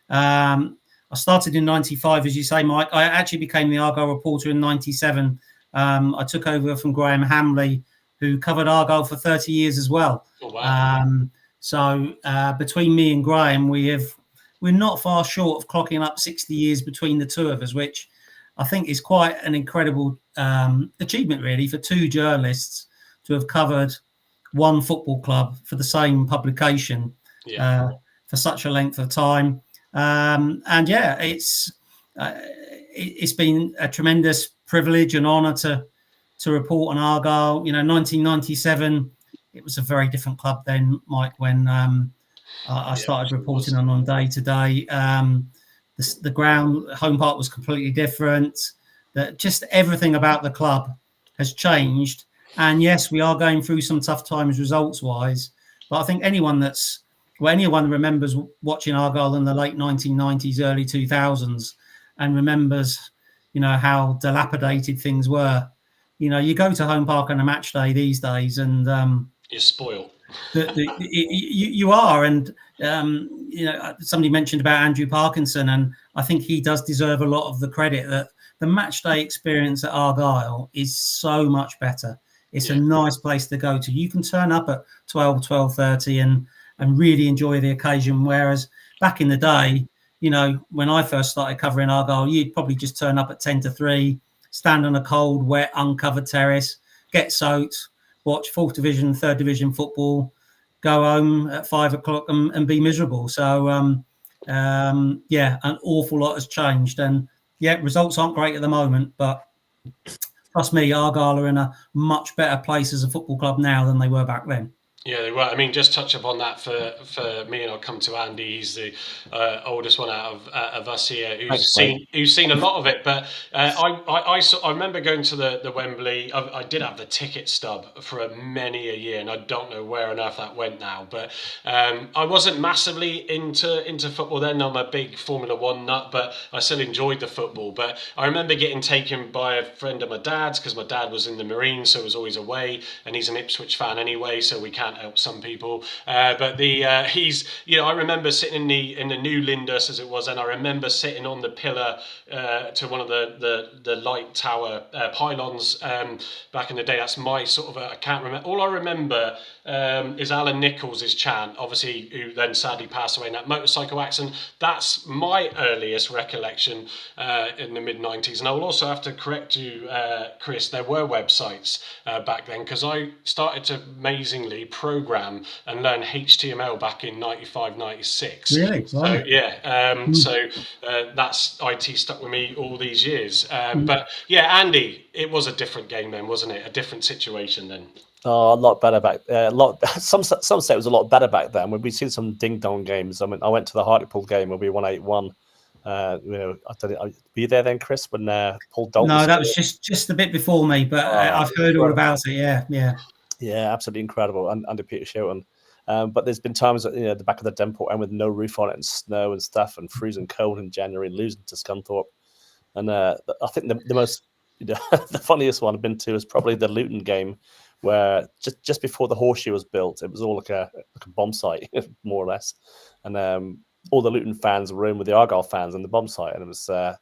I started in 95, as you say, Mike. I actually became the Argyle reporter in 97. I took over from Graham Hamley, who covered Argyle for 30 years as well. Oh, wow. So between me and Graham, we're not far short of clocking up 60 years between the two of us, which I think is quite an incredible achievement, really, for two journalists to have covered one football club for the same publication for such a length of time. It's been a tremendous privilege and honour to report on Argyle. 1997, it was a very different club then, Mike, when I started reporting on day to day. The ground, home park was completely different. Just everything about the club has changed. And yes, we are going through some tough times results-wise, but I think anyone that's well, anyone remembers watching Argyle in the late 1990s, early 2000s, and remembers, how dilapidated things were. You go to Home Park on a match day these days, and you're spoiled. You are, and somebody mentioned about Andrew Parkinson, and I think he does deserve a lot of the credit that the match day experience at Argyle is so much better. It's a nice place to go to. You can turn up at 12:30 and really enjoy the occasion. Whereas back in the day, when I first started covering Argyle, you'd probably just turn up at 10:03, stand on a cold, wet, uncovered terrace, get soaked, watch 4th Division, 3rd Division football, go home at 5 o'clock and be miserable. So, an awful lot has changed. And, results aren't great at the moment, but trust me, Argyle are in a much better place as a football club now than they were back then. Yeah, they were. I mean, just touch upon that for me, and I'll come to Andy. He's the oldest one out of us here, who's seen a lot of it. But I remember going to the Wembley. I did have the ticket stub for many a year, and I don't know where on earth that went now. But I wasn't massively into football then. I'm a big Formula One nut, but I still enjoyed the football. But I remember getting taken by a friend of my dad's because my dad was in the Marines, so was always away, and he's an Ipswich fan anyway, so we can't help some people, but he's I remember sitting in the new Lindus as it was, and I remember sitting on the pillar to one of the light tower pylons back in the day. That's my sort of I can't remember. All I remember is Alan Nichols' chant, obviously, who then sadly passed away in that motorcycle accident. That's my earliest recollection in the mid-90s. And I will also have to correct you, Chris, there were websites back then, because I started to amazingly program and learn HTML back in 95, 96. Really? So, that's IT stuck with me all these years. But yeah, Andy, it was a different game then, wasn't it? A different situation then. Oh, a lot better back. Some say it was a lot better back then. When we seen some ding dong games. I mean, I went to the Hartlepool game where we won 8-1. I don't know, were you there then, Chris? When Paul Dalton? No, that was just a bit before me, but I've heard all about it. Yeah, absolutely incredible. Under Peter Shilton. But there's been times at the back of the Denport and with no roof on it and snow and stuff and freezing cold in January and losing to Scunthorpe. And I think the most the funniest one I've been to is probably the Luton game, where just before the Horseshoe was built, it was all like a bomb site, more or less. And all the Luton fans were in with the Argyle fans on the bomb site. And it was, I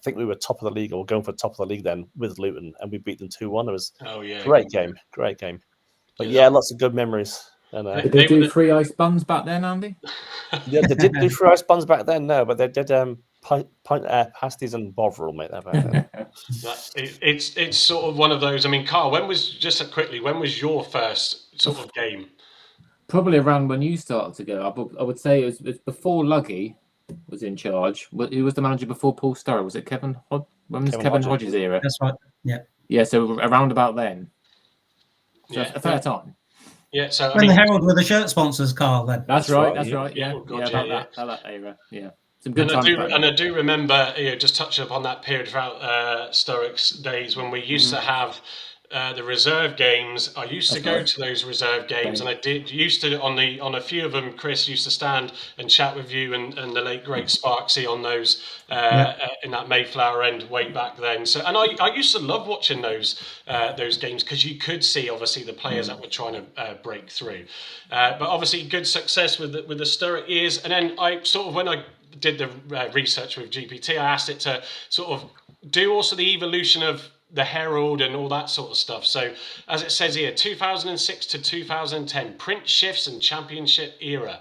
think we were top of the league, or going for top of the league then with Luton, and we beat them 2-1. It was great game. But lots of good memories. And, did they do free ice buns back then, Andy? Yeah, they didn't do free ice buns back then, no, but they did pasties and Bovril, mate. It's sort of one of those. I mean, Carl, when was your first sort of game? Probably around when you started to go. I would say it was before Luggy was in charge. Who was the manager before Paul Sturrow? Was it Kevin? When was Kevin Hodges' era? That's right. Yeah. Yeah. So around about then. So a fair time. Yeah. So when the Herald were the shirt sponsors, Carl. Then. That's right. Yeah. About that era. Yeah. I do remember, just touching upon that period throughout Sturrock's days when we used to have the reserve games. I used to go to those reserve games, and I used to on a few of them. Chris used to stand and chat with you and the late great Sparksy on those in that Mayflower end way back then. So, and I used to love watching those games because you could see obviously the players that were trying to break through. But obviously good success with the Sturrock years, and then I sort of when I did the research with GPT, I asked it to sort of do also the evolution of the Herald and all that sort of stuff. So as it says here, 2006 to 2010, print shifts and championship era.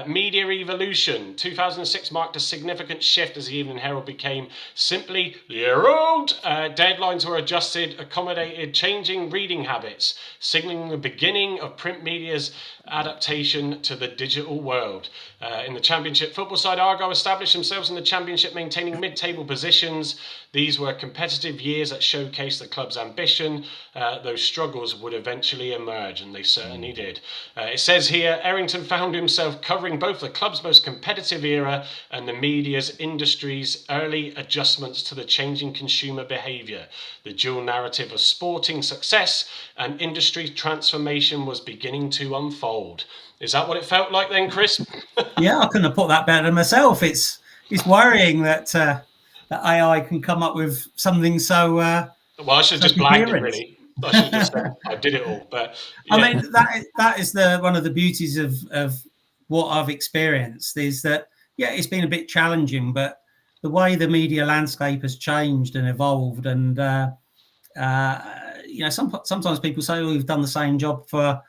Media evolution. 2006 marked a significant shift as the Evening Herald became simply the Herald. Deadlines were adjusted, accommodated changing reading habits, signalling the beginning of print media's adaptation to the digital world. In the Championship football side, Argyle established themselves in the Championship, maintaining mid-table positions. These were competitive years that showcased the club's ambition. Those struggles would eventually emerge, and they certainly did. It says here, Errington found himself covering both the club's most competitive era and the media's industry's early adjustments to the changing consumer behaviour. The dual narrative of sporting success and industry transformation was beginning to unfold. Is that what it felt like then, Chris? Yeah, I couldn't have put that better myself. It's worrying that that AI can come up with something so. Well, I should have just blagged it, really. I should have just said I did it all. But yeah. I mean, that is one of the beauties of what I've experienced is that, yeah, it's been a bit challenging, but the way the media landscape has changed and evolved, and sometimes people say, "Oh, you've done the same job for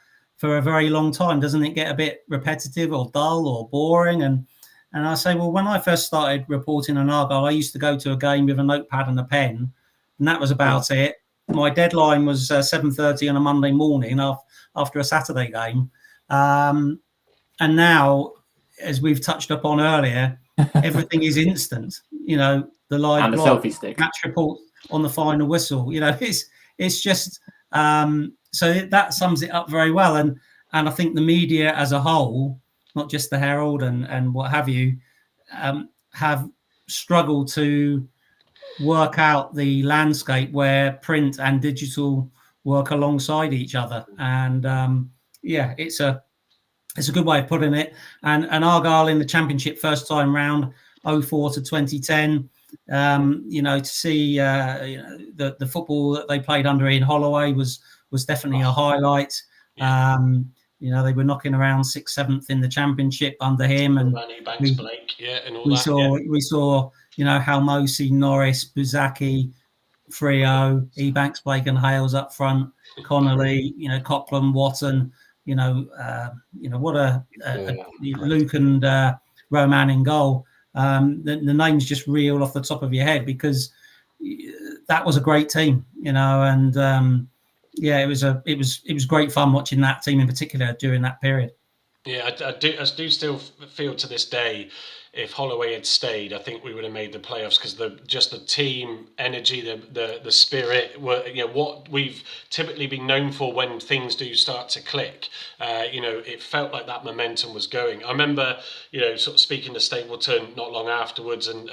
a very long time. Doesn't it get a bit repetitive or dull or boring?" And I say, well, when I first started reporting on Argyle, I used to go to a game with a notepad and a pen, and that was about it. My deadline was 7:30 on a Monday morning after a Saturday game. And now, as we've touched upon earlier, everything is instant. The live and the blog, selfie stick, match report on the final whistle. It's just so that sums it up very well. And I think the media as a whole, not just the Herald and what have you, have struggled to work out the landscape where print and digital work alongside each other. And it's a good way of putting it. And Argyle in the Championship first time round, 04 to 2010, to see the football that they played under Ian Holloway was definitely a highlight. They were knocking around 6th, 7th in the Championship under him, and we saw Hal Mosey, Norris, Buzaki, Frio, Ebanks, Blake and Hales up front, Connolly, Coughlin, Watton, what a Luke and Roman in goal. The names just reel off the top of your head because that was a great team, and it was great fun watching that team in particular during that period. Yeah, I do still feel to this day, if Holloway had stayed, I think we would have made the playoffs because the team energy, the spirit, what we've typically been known for when things do start to click. It felt like that momentum was going. I remember, sort of speaking to Stapleton not long afterwards, and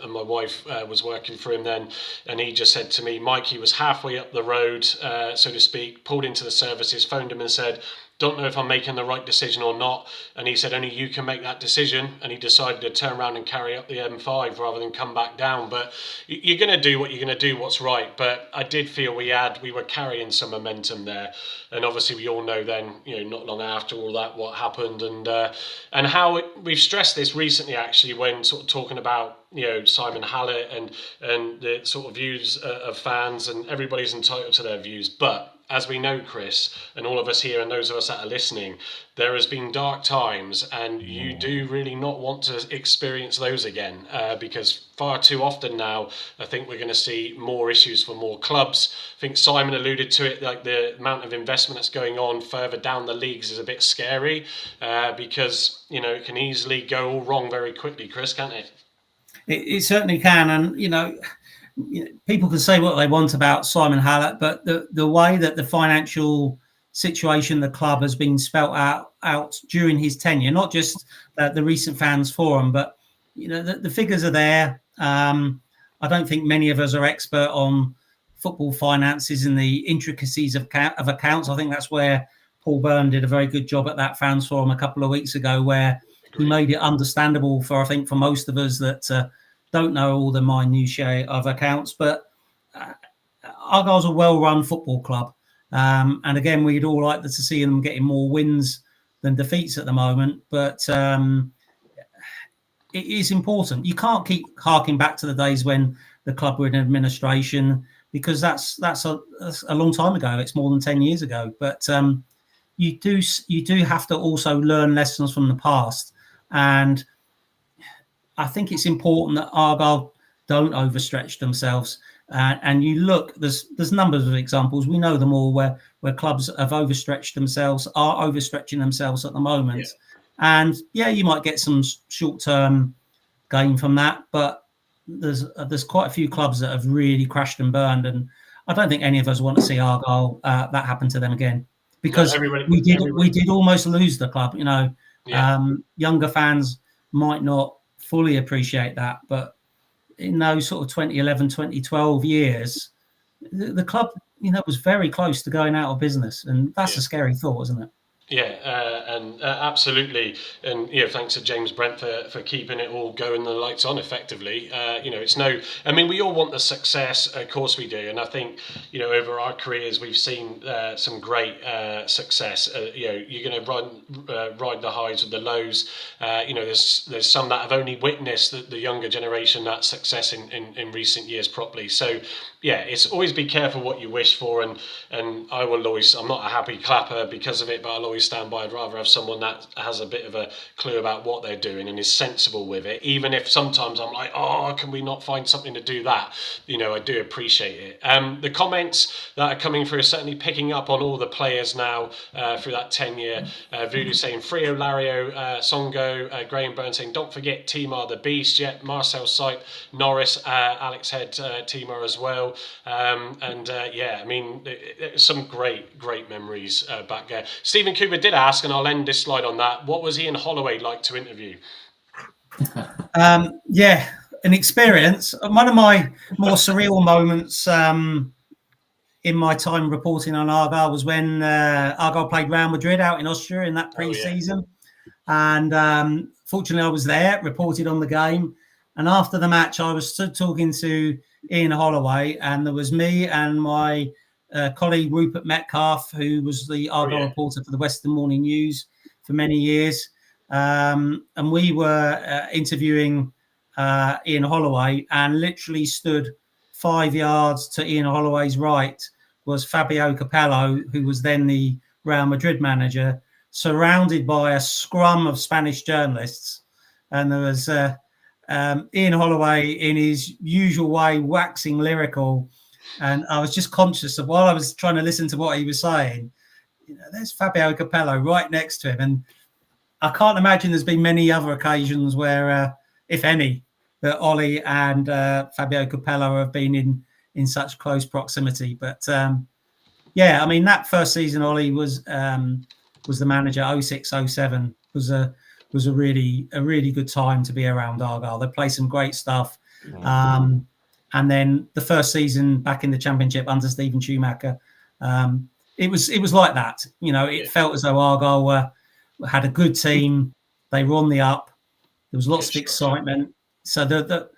my wife was working for him then, and he just said to me, Mike, he was halfway up the road, so to speak, pulled into the services, phoned him and said, don't know if I'm making the right decision or not. And he said, only you can make that decision. And he decided to turn around and carry up the M5 rather than come back down. But you're going to do what you're going to do, what's right. But I did feel we were carrying some momentum there. And obviously we all know then, not long after all that, what happened and how we've stressed this recently, actually, when sort of talking about, Simon Hallett and the sort of views of fans, and everybody's entitled to their views. But as we know, Chris, and all of us here and those of us that are listening, there has been dark times, and you do really not want to experience those again, because far too often now, I think we're going to see more issues for more clubs. I think Simon alluded to it, like the amount of investment that's going on further down the leagues is a bit scary, because, it can easily go all wrong very quickly, Chris, can't it? It certainly can, and, people can say what they want about Simon Hallett, but the way that the financial situation the club has been spelt out during his tenure, not just the recent fans forum, but the figures are there. I don't think many of us are expert on football finances and the intricacies of accounts. I think that's where Paul Byrne did a very good job at that fans forum a couple of weeks ago, where he made it understandable for most of us that don't know all the minutiae of accounts. But Argyle's a well-run football club. And again, we'd all like to see them getting more wins than defeats at the moment. But it is important. You can't keep harking back to the days when the club were in administration, because that's a long time ago. It's more than 10 years ago. But you do have to also learn lessons from the past. And I think it's important that Argyle don't overstretch themselves. And you look, there's numbers of examples. We know them all where clubs have overstretched themselves, are overstretching themselves at the moment. Yeah. And you might get some short-term gain from that, but there's quite a few clubs that have really crashed and burned. And I don't think any of us want to see Argyle that happen to them again, because we did almost lose the club. Younger fans might not fully appreciate that, but in those sort of 2011, 2012 years, the club, was very close to going out of business, and that's a scary thought, isn't it? Yeah, and absolutely, and thanks to James Brent for keeping it all going, the lights on effectively. It's I mean, we all want the success, of course we do, and I think over our careers we've seen some great success. You're going to ride the highs with the lows. There's some that have only witnessed the younger generation that success in recent years properly. So yeah, it's always be careful what you wish for, and I will always. I'm not a happy clapper because of it, but I'll always stand by. I'd rather have someone that has a bit of a clue about what they're doing and is sensible with it, even if sometimes I'm like, oh, can we not find something to do that? I do appreciate it. The comments that are coming through are certainly picking up on all the players now through that 10-year. Voodoo saying Frio, Lario, Songo, Graham Burns saying don't forget Timar the Beast. Yet Marcel Sipe, Norris, Alex Head, Timar as well. I mean, some great memories back there. Stephen Cooper did ask, and I'll end this slide on that. What was Ian Holloway like to interview? An experience. One of my more surreal moments in my time reporting on Argyle was when Argyle played Real Madrid out in Austria in that pre-season. And fortunately, I was there, reported on the game. And after the match, I was talking to Ian Holloway, and there was me and my colleague Rupert Metcalf, who was the Argyle reporter for the Western Morning News for many years. And we were interviewing Ian Holloway, and literally stood 5 yards to Ian Holloway's right was Fabio Capello, who was then the Real Madrid manager, surrounded by a scrum of Spanish journalists. And there was Ian Holloway in his usual way waxing lyrical, and I was just conscious of, while I was trying to listen to what he was saying, there's Fabio Capello right next to him, and I can't imagine there's been many other occasions where, if any, that Ollie and Fabio Capello have been in such close proximity. But I mean, that first season Ollie was the manager, 06-07 was a really good time to be around Argyle. They played some great stuff. And then the first season back in the Championship under Stephen Schumacher, it was like that. It felt as though Argyle had a good team. They were on the up. There was lots of excitement. So the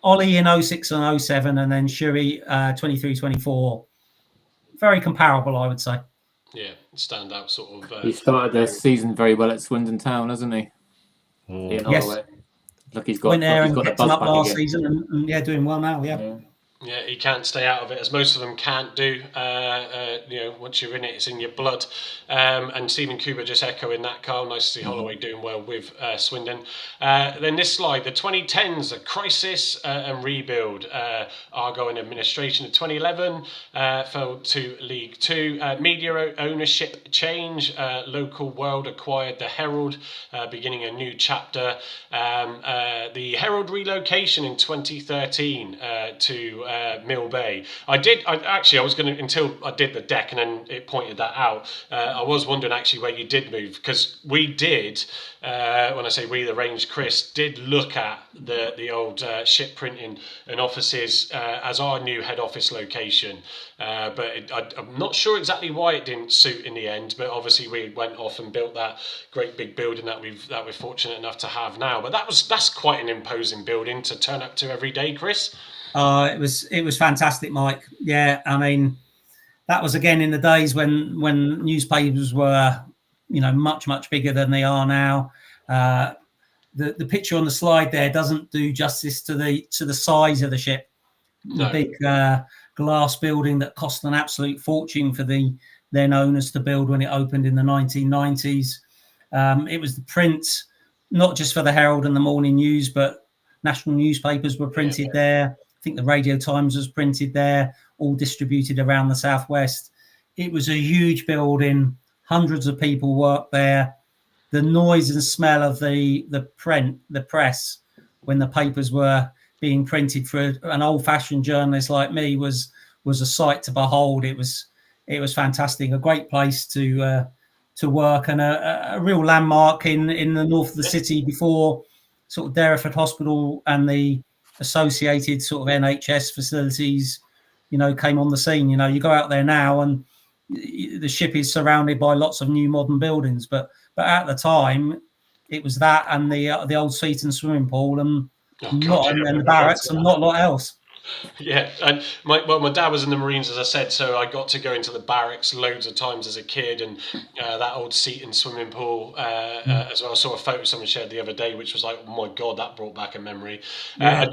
Ollie in 06 and 07, and then Shuri 23-24, very comparable, I would say. Yeah, standout sort of. He started the season very well at Swindon Town, hasn't he? Yes. Look, he's got went there and the picked buzz him up back last again. season, and doing well now. Yeah, he can't stay out of it, as most of them can't do. Once you're in it, it's in your blood. And Stephen Cooper just echoing that, Carl. Nice to see Holloway doing well with Swindon. Then this slide, the 2010s, a crisis and rebuild. Argyle in administration in 2011, fell to League Two. Media ownership change. Local World acquired the Herald, beginning a new chapter. The Herald relocation in 2013 to Mill Bay. I was going to, until I did the deck and then it pointed that out, I was wondering actually where you did move, because we did, when I say we, the range, Chris, did look at the old ship printing and offices as our new head office location. But I'm not sure exactly why it didn't suit in the end, but obviously we went off and built that great big building that we're fortunate enough to have now. But that's quite an imposing building to turn up to every day, Chris. It was fantastic, Mike. Yeah, I mean, that was again in the days when newspapers were, much bigger than they are now. The picture on the slide there doesn't do justice to the size of the ship. No. The big glass building that cost an absolute fortune for the then owners to build when it opened in the 1990s. It was the print, not just for the Herald and the Morning News, but national newspapers were printed there. I think the Radio Times was printed there, all distributed around the southwest. It was a huge building. Hundreds of people worked there. The noise and smell of the press when the papers were being printed for an old-fashioned journalist like me was a sight to behold. It was fantastic. A great place to work, and a real landmark in the north of the city before sort of Derriford Hospital and the associated sort of NHS facilities, came on the scene. You go out there now and, the ship is surrounded by lots of new modern buildings. But at the time, it was that and the old Seaton swimming pool and and the barracks and not a lot else. Yeah, and my dad was in the Marines, as I said, so I got to go into the barracks loads of times as a kid, and that old Seaton swimming pool as well. I saw a photo someone shared the other day, which was like, oh my god, that brought back a memory. I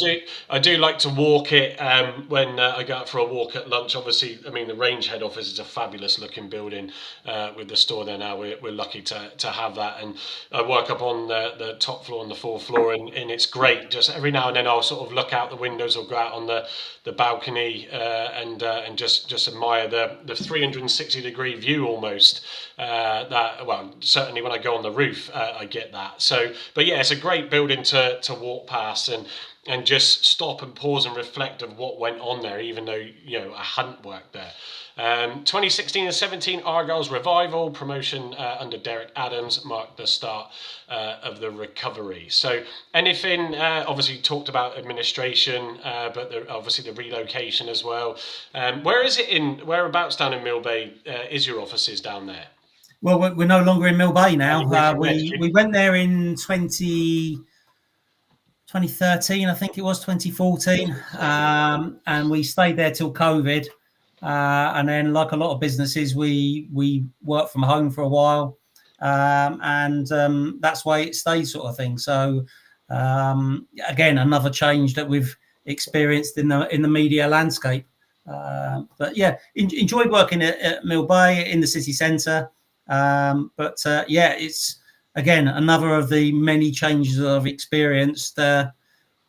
do like to walk it when I go out for a walk at lunch. Obviously, I mean the range head office is a fabulous looking building with the store there now. We're lucky to have that, and I work up on the top floor and the fourth floor, and it's great. Just every now and then I'll sort of look out the windows or go out on the balcony and just admire the 360-degree view almost. Certainly when I go on the roof, I get that. So, but yeah, it's a great building to walk past and just stop and pause and reflect of what went on there, even though I hadn't worked there. 2016 and 17 Argyle's revival promotion under Derek Adams marked the start of the recovery. So anything, obviously you talked about administration, but obviously the relocation as well. Whereabouts down in Millbay is your offices down there? Well, we're no longer in Millbay now. We went there in 2013, I think it was 2014, and we stayed there till COVID. And then, like a lot of businesses, we worked from home for a while, and that's why it stayed, sort of thing. So, again, another change that we've experienced in the media landscape. But yeah, enjoyed working at Millbay in the city centre. It's again another of the many changes that I've experienced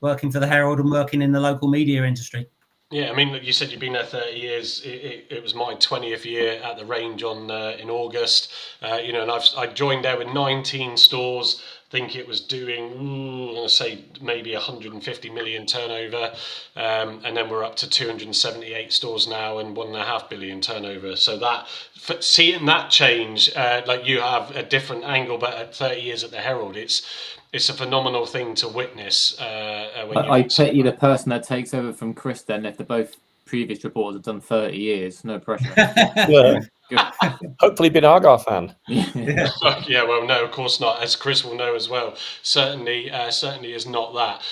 working for the Herald and working in the local media industry. Yeah, I mean, you said you've been there 30 years. It was my 20th year at the range in August. And I joined there with 19 stores. I think it was doing, I'm going to say maybe 150 million turnover. And then we're up to 278 stores now and 1.5 billion turnover. So seeing that change, like you have a different angle, but at 30 years at the Herald, it's a phenomenal thing to witness. I pity the person that takes over from Chris then, if the both previous reporters have done 30 years. No pressure. Hopefully been an Argyle fan. Yeah, well, no, of course not, as Chris will know as well. Certainly is not that.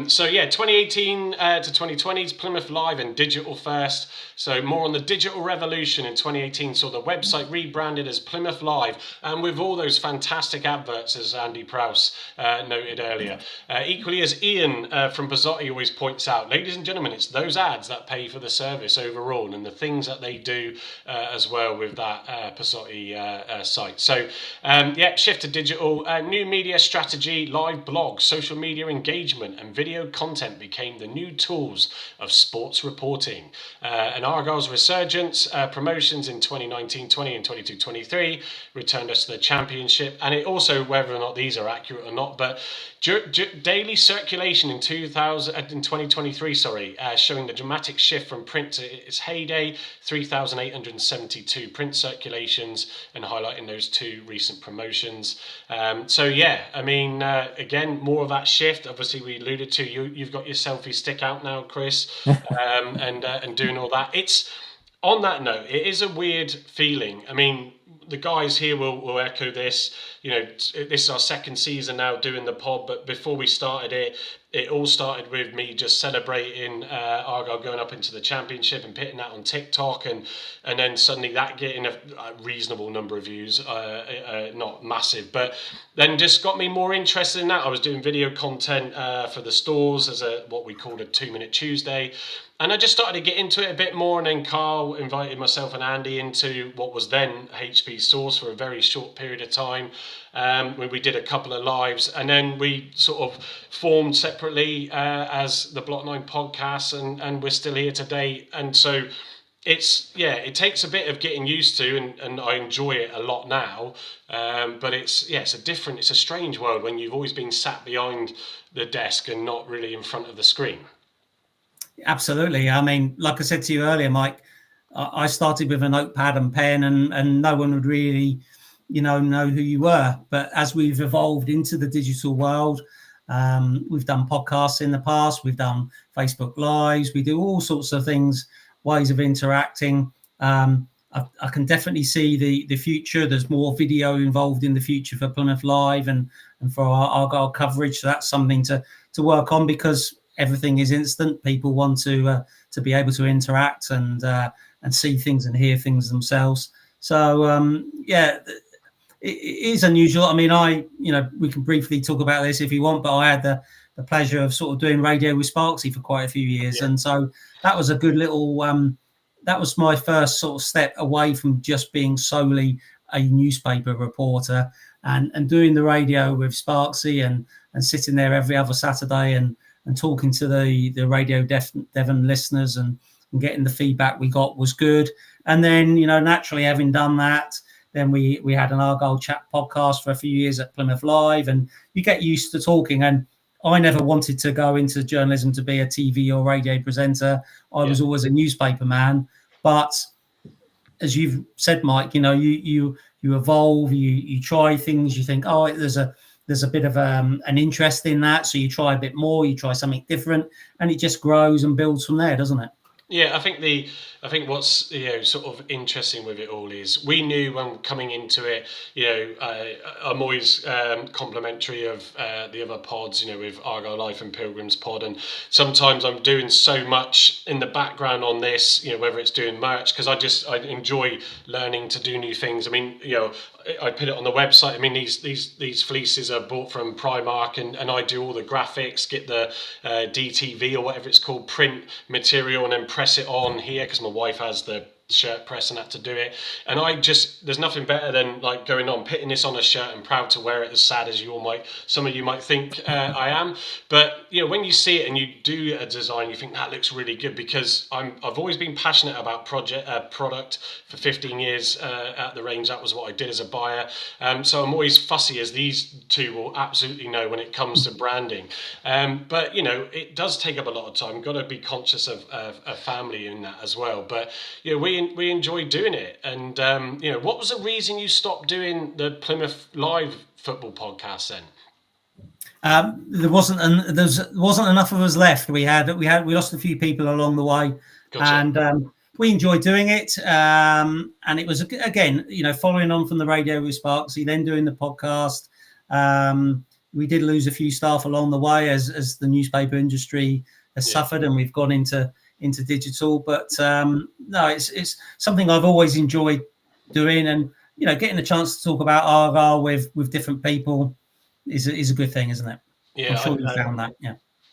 2018 to 2020 is Plymouth Live and digital first. So more on the digital revolution in 2018 saw the website rebranded as Plymouth Live, and with all those fantastic adverts, as Andy Prowse noted earlier. Equally, as Ian from Pizzotti always points out, ladies and gentlemen, it's those ads that pay for the service overall and the things that they do as well with that Pizzotti site. So, shift to digital. New media strategy, live blogs, social media engagement and video content became the new tools of sports reporting. And Argyle's resurgence, promotions in 2019-20 and 22-23 returned us to the championship. And it also, whether or not these are accurate or not, but daily circulation in 2023, showing the dramatic shift from print to its heyday, 3,872 print circulations, and highlighting those two recent promotions. Again, more of that shift. Obviously, we alluded to you've got your selfie stick out now, Chris, and doing all that. It's on that note, it is a weird feeling. I mean, the guys here will echo this. This is our second season now doing the pod, but before we started it all started with me just celebrating Argyle going up into the championship and putting that on TikTok, and then suddenly that getting a reasonable number of views, not massive, but then just got me more interested in that. I was doing video content for the stores as what we called a 2-minute Tuesday. And I just started to get into it a bit more, and then Carl invited myself and Andy into what was then HP Source for a very short period of time. We did a couple of lives, and then we sort of formed separately as the Block 9 podcast, and we're still here today. And so it takes a bit of getting used to, and I enjoy it a lot now. But it's a strange world when you've always been sat behind the desk and not really in front of the screen. Absolutely. I mean, like I said to you earlier, Mike, I started with a notepad and pen, and no one would really, know who you were. But as we've evolved into the digital world, we've done podcasts in the past, we've done Facebook Lives, we do all sorts of things, ways of interacting. I can definitely see the future. There's more video involved in the future for Plymouth Live and for our Argyle coverage. So that's something to work on, because everything is instant. People want to be able to interact and see things and hear things themselves. So it is unusual. I mean, we can briefly talk about this if you want, but I had the pleasure of sort of doing radio with Sparksy for quite a few years, and so that was a good little. That was my first sort of step away from just being solely a newspaper reporter, and doing the radio with Sparksy and sitting there every other Saturday and talking to the Radio Devon listeners and getting the feedback we got was good. And then, naturally having done that, then we had an Argyle Chat podcast for a few years at Plymouth Live, and you get used to talking. And I never wanted to go into journalism to be a TV or radio presenter. I was always a newspaper man. But as you've said, Mike, you evolve, you try things, you think, oh, there's a bit of an interest in that, so you try a bit more, you try something different, and it just grows and builds from there, doesn't it? Yeah, I think what's sort of interesting with it all is we knew when coming into it, I'm always complimentary of the other pods, with Argyle Life and Pilgrims pod, and sometimes I'm doing so much in the background on this, whether it's doing merch, because I enjoy learning to do new things. I mean, I put it on the website. I mean, these fleeces are bought from Primark, and I do all the graphics, get the DTV or whatever it's called, print material, and then press it on here because my wife has the shirt press and had to do it. And there's nothing better than like going on, putting this on a shirt and proud to wear it, as sad as some of you might think I am. But when you see it and you do a design, you think that looks really good, because I've always been passionate about product for 15 years at the range. That was what I did as a buyer. So I'm always fussy, as these two will absolutely know, when it comes to branding. But it does take up a lot of time. Got to be conscious of a family in that as well. But we enjoy doing it. And what was the reason you stopped doing the Plymouth Live football podcast then? There wasn't enough of us left. We lost a few people along the way. Gotcha. And we enjoyed doing it. And it was, again, following on from the radio with Sparksy, then doing the podcast. We did lose a few staff along the way as the newspaper industry has suffered, and we've gone into digital. But no, it's something I've always enjoyed doing, and getting a chance to talk about Argyle with different people is a good thing, isn't it? Yeah, I'm sure you found that.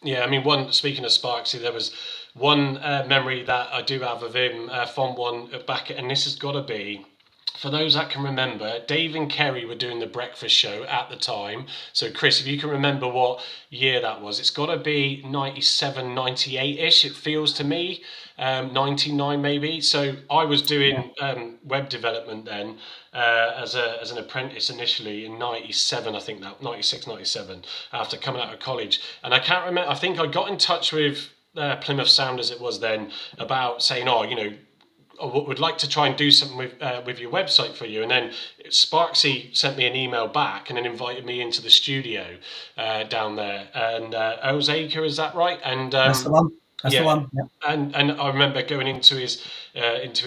Yeah, I mean, speaking of Sparksy, there was one memory that I do have of him, fond one back, and this has got to be, for those that can remember, Dave and Kerry were doing the breakfast show at the time. So, Chris, if you can remember what year that was, it's got to be 97, 98-ish, it feels to me, 99 maybe. So I was doing web development then as an apprentice initially in 97, I think that, 96, 97, after coming out of college. And I can't remember, I think I got in touch with Plymouth Sound, as it was then, about saying, I would like to try and do something with your website for you. And then Sparksy sent me an email back and then invited me into the studio down there. And Ozaker, is that right? And that's the one. That's the one. Yeah. And I remember going into his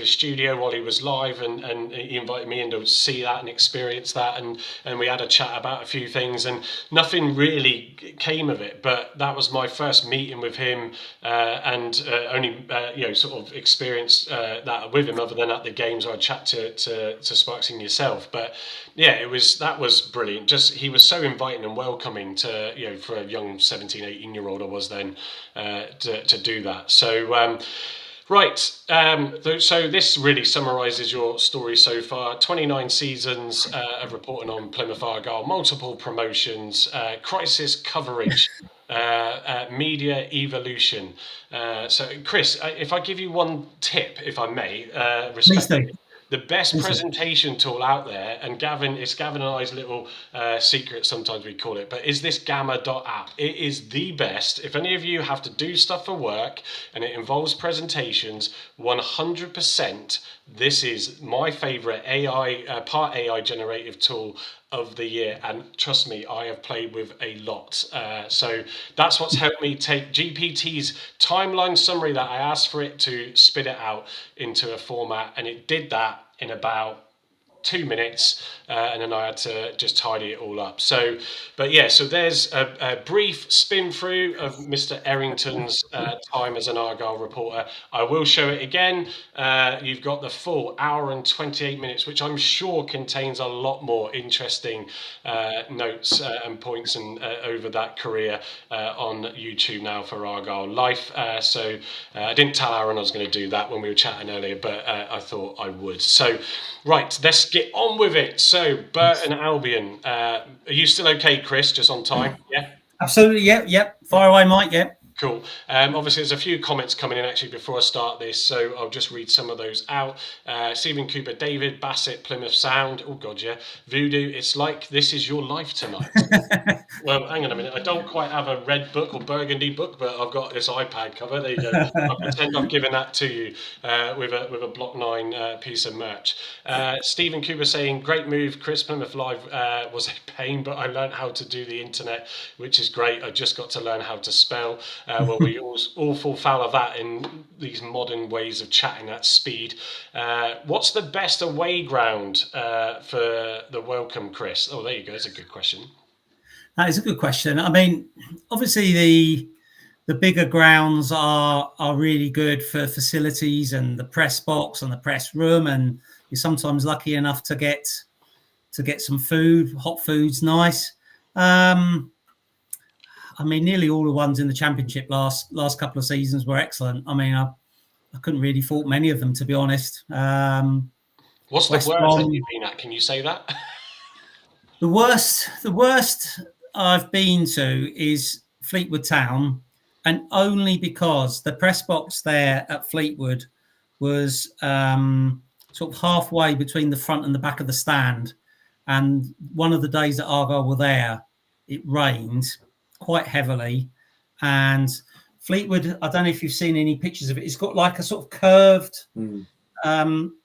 studio while he was live, and he invited me in to see that and experience that, and we had a chat about a few things, and nothing really came of it. But that was my first meeting with him, and only sort of experienced that with him, other than at the games where I chat to Sparksy and yourself. But yeah, that was brilliant. Just he was so inviting and welcoming to for a young 17, 18-year-old I was then to do that. So right, so this really summarises your story so far. 29 seasons of reporting on Plymouth Argyle, multiple promotions, crisis coverage, media evolution. So Chris, if I give you one tip, if I may, respectfully, the best presentation tool out there, and it's Gavin and I's little secret, sometimes we call it, but is this Gamma.app. It is the best. If any of you have to do stuff for work and it involves presentations, 100%, this is my favourite part AI generative tool of the year, and trust me, I have played with a lot. So that's what's helped me take GPT's timeline summary that I asked for it to spit it out into a format, and it did that in about 2 minutes, and then I had to just tidy it all up. So, but yeah, so there's a brief spin through of Mr. Errington's time as an Argyle reporter. I will show it again. You've got the full hour and 28 minutes, which I'm sure contains a lot more interesting notes and points and over that career on YouTube now for Argyle Life. So I didn't tell Aaron I was going to do that when we were chatting earlier, but I thought I would. So, right, let's get on with it. So, Burton Albion. Are you still okay, Chris? Just on time? Yeah? Absolutely, yep. Fire away, Mike, yep. Cool. Obviously, there's a few comments coming in actually before I start this, so I'll just read some of those out. Stephen Cooper, David Bassett, Plymouth Sound. Oh, God, yeah. Voodoo, it's like this is your life tonight. Well, hang on a minute. I don't quite have a red book or burgundy book, but I've got this iPad cover. There you go. I pretend I've given that to you with a Block 9 piece of merch. Stephen Cooper saying, great move, Chris. Plymouth Live was a pain, but I learned how to do the internet, which is great. I just got to learn how to spell. Well, we all fall foul of that in these modern ways of chatting at speed. What's the best away ground for the welcome, Chris? Oh, there you go. That's a good question. That is a good question. I mean, obviously the bigger grounds are really good for facilities and the press box and the press room, and you're sometimes lucky enough to get some food. Hot food's nice. I mean, nearly all the ones in the Championship last couple of seasons were excellent. I mean, I couldn't really fault many of them, to be honest. What's the worst that you've been at? Can you say that? The worst I've been to is Fleetwood Town, and only because the press box there at Fleetwood was sort of halfway between the front and the back of the stand. And one of the days that Argyle were there, it rained quite heavily, and Fleetwood, I don't know if you've seen any pictures of it, it's got like a sort of curved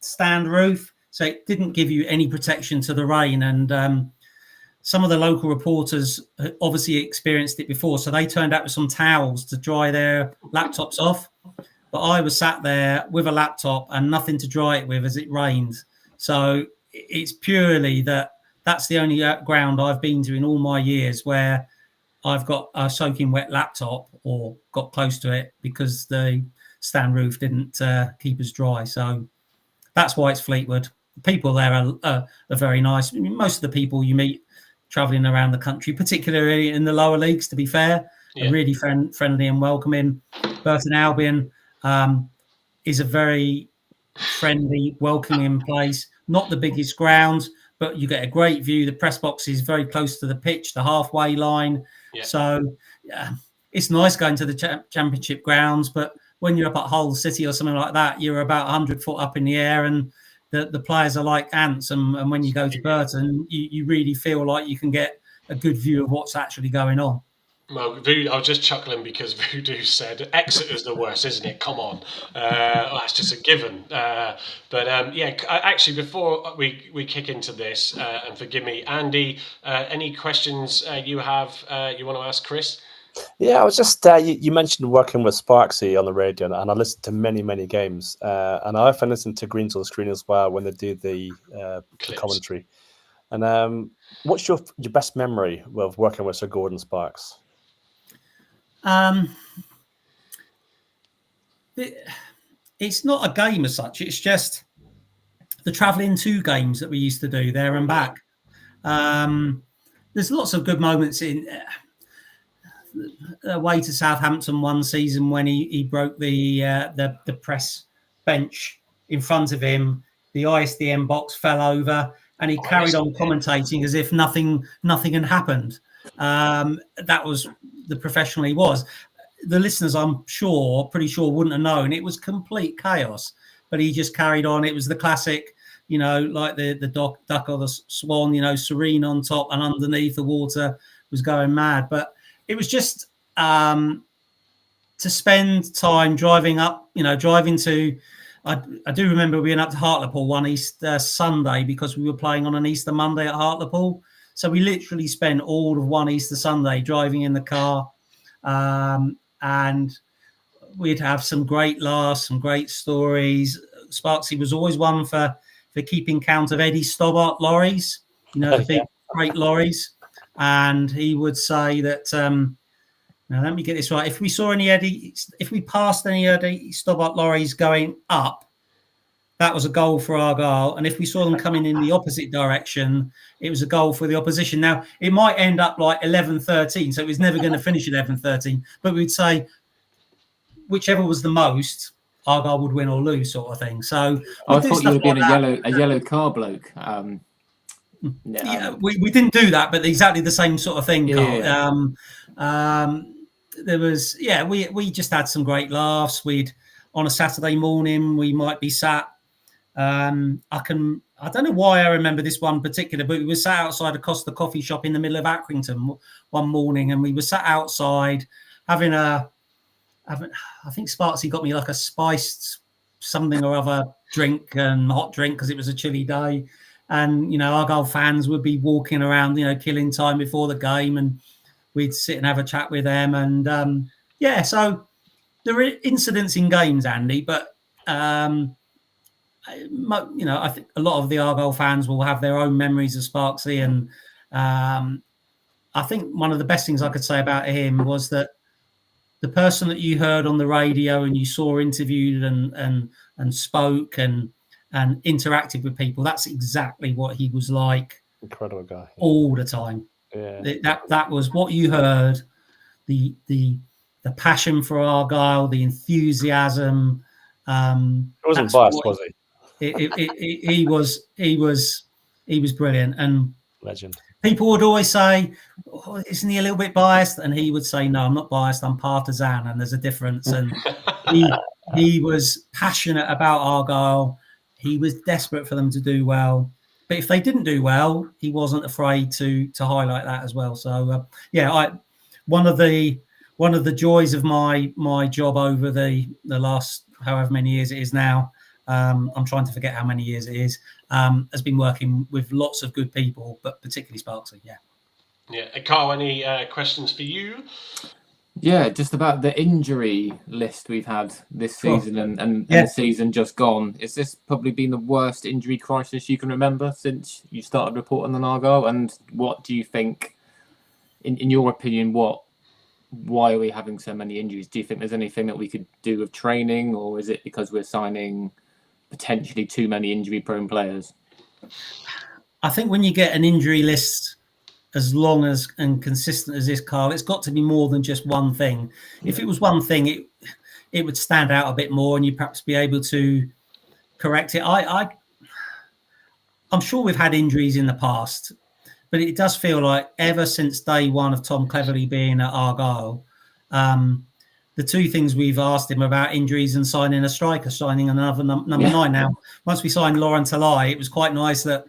stand roof, so it didn't give you any protection to the rain. And some of the local reporters obviously experienced it before, so they turned out with some towels to dry their laptops off, but I was sat there with a laptop and nothing to dry it with as it rained. So it's purely that's the only ground I've been to in all my years where I've got a soaking wet laptop or got close to it because the stand roof didn't keep us dry. So that's why it's Fleetwood. The people there are very nice. I mean, most of the people you meet travelling around the country, particularly in the lower leagues, to be fair, are really friendly and welcoming. Burton Albion is a very friendly, welcoming place. Not the biggest ground, but you get a great view. The press box is very close to the pitch, the halfway line. Yeah. So it's nice going to the Championship grounds, but when you're up at Hull City or something like that, you're about 100 foot up in the air, and the players are like ants. And when you go to Burton, you really feel like you can get a good view of what's actually going on. Well, I was just chuckling because Voodoo said Exeter's the worst, isn't it? Come on. That's just a given. Actually, before we kick into this, and forgive me, Andy, any questions you have you want to ask Chris? Yeah, I was just, you mentioned working with Sparksy on the radio, and I listened to many games. And I often listen to Greens on the Screen as well when they do the commentary. And what's your best memory of working with Sir Gordon Sparks? It's not a game as such. It's just the travelling to games that we used to do there and back. There's lots of good moments in away to Southampton one season when he broke the press bench in front of him. The ISDN box fell over, and he carried on commentating as if nothing had happened. That was the professional he was. The listeners, I'm pretty sure, wouldn't have known. It was complete chaos, but he just carried on. It was the classic, like the duck or the swan, serene on top, and underneath the water was going mad. But it was just to spend time driving up, driving to. I do remember we went up to Hartlepool one Easter Sunday because we were playing on an Easter Monday at Hartlepool. So we literally spent all of one Easter Sunday driving in the car, and we'd have some great laughs, some great stories. Sparksy was always one for keeping count of Eddie Stobbart lorries, the big great lorries. And he would say that, now let me get this right. If we passed any Eddie Stobbart lorries going up, that was a goal for Argyle. And if we saw them coming in the opposite direction, it was a goal for the opposition. Now, it might end up like 11-13, so it was never going to finish 11-13. But we'd say whichever was the most, Argyle would win or lose, sort of thing. So I thought you were being a yellow car bloke. We didn't do that, but exactly the same sort of thing, Carl. There was, we just had some great laughs. On a Saturday morning, we might be sat. I don't know why I remember this one particular, but we were sat outside a Costa coffee shop in the middle of Errington one morning, and we were sat outside having I think Sparksy got me like a spiced something or other drink and hot drink because it was a chilly day. And, Argyle fans would be walking around, killing time before the game, and we'd sit and have a chat with them. And, so there are incidents in games, Andy, but, I think a lot of the Argyle fans will have their own memories of Sparksy. And I think one of the best things I could say about him was that the person that you heard on the radio and you saw interviewed and spoke and interacted with people, that's exactly what he was like. Incredible guy. All the time. Yeah. That was what you heard. The passion for Argyle, the enthusiasm. He wasn't biased, was he? He was brilliant. And legend. People would always say, isn't he a little bit biased? And he would say, no, I'm not biased. I'm partisan. And there's a difference. And he was passionate about Argyle. He was desperate for them to do well. But if they didn't do well, he wasn't afraid to highlight that as well. So, one of the joys of my job over the last however many years it is now, I'm trying to forget how many years it is, has been working with lots of good people, but particularly Sparksy, Yeah. Carl, any questions for you? Yeah, just about the injury list we've had this season and the season just gone. Has this probably been the worst injury crisis you can remember since you started reporting on Argyle? And what do you think, in your opinion, why are we having so many injuries? Do you think there's anything that we could do with training, or is it because we're signing potentially too many injury-prone players? I think when you get an injury list as long as and consistent as this, Carl, it's got to be more than just one thing. If it was one thing, it would stand out a bit more and you perhaps be able to correct it. I'm sure we've had injuries in the past, but it does feel like ever since day one of Tom Cleverley being at Argyle, the two things we've asked him about injuries and signing a striker, signing another number 9. Now, once we signed Laurent Talai, it was quite nice that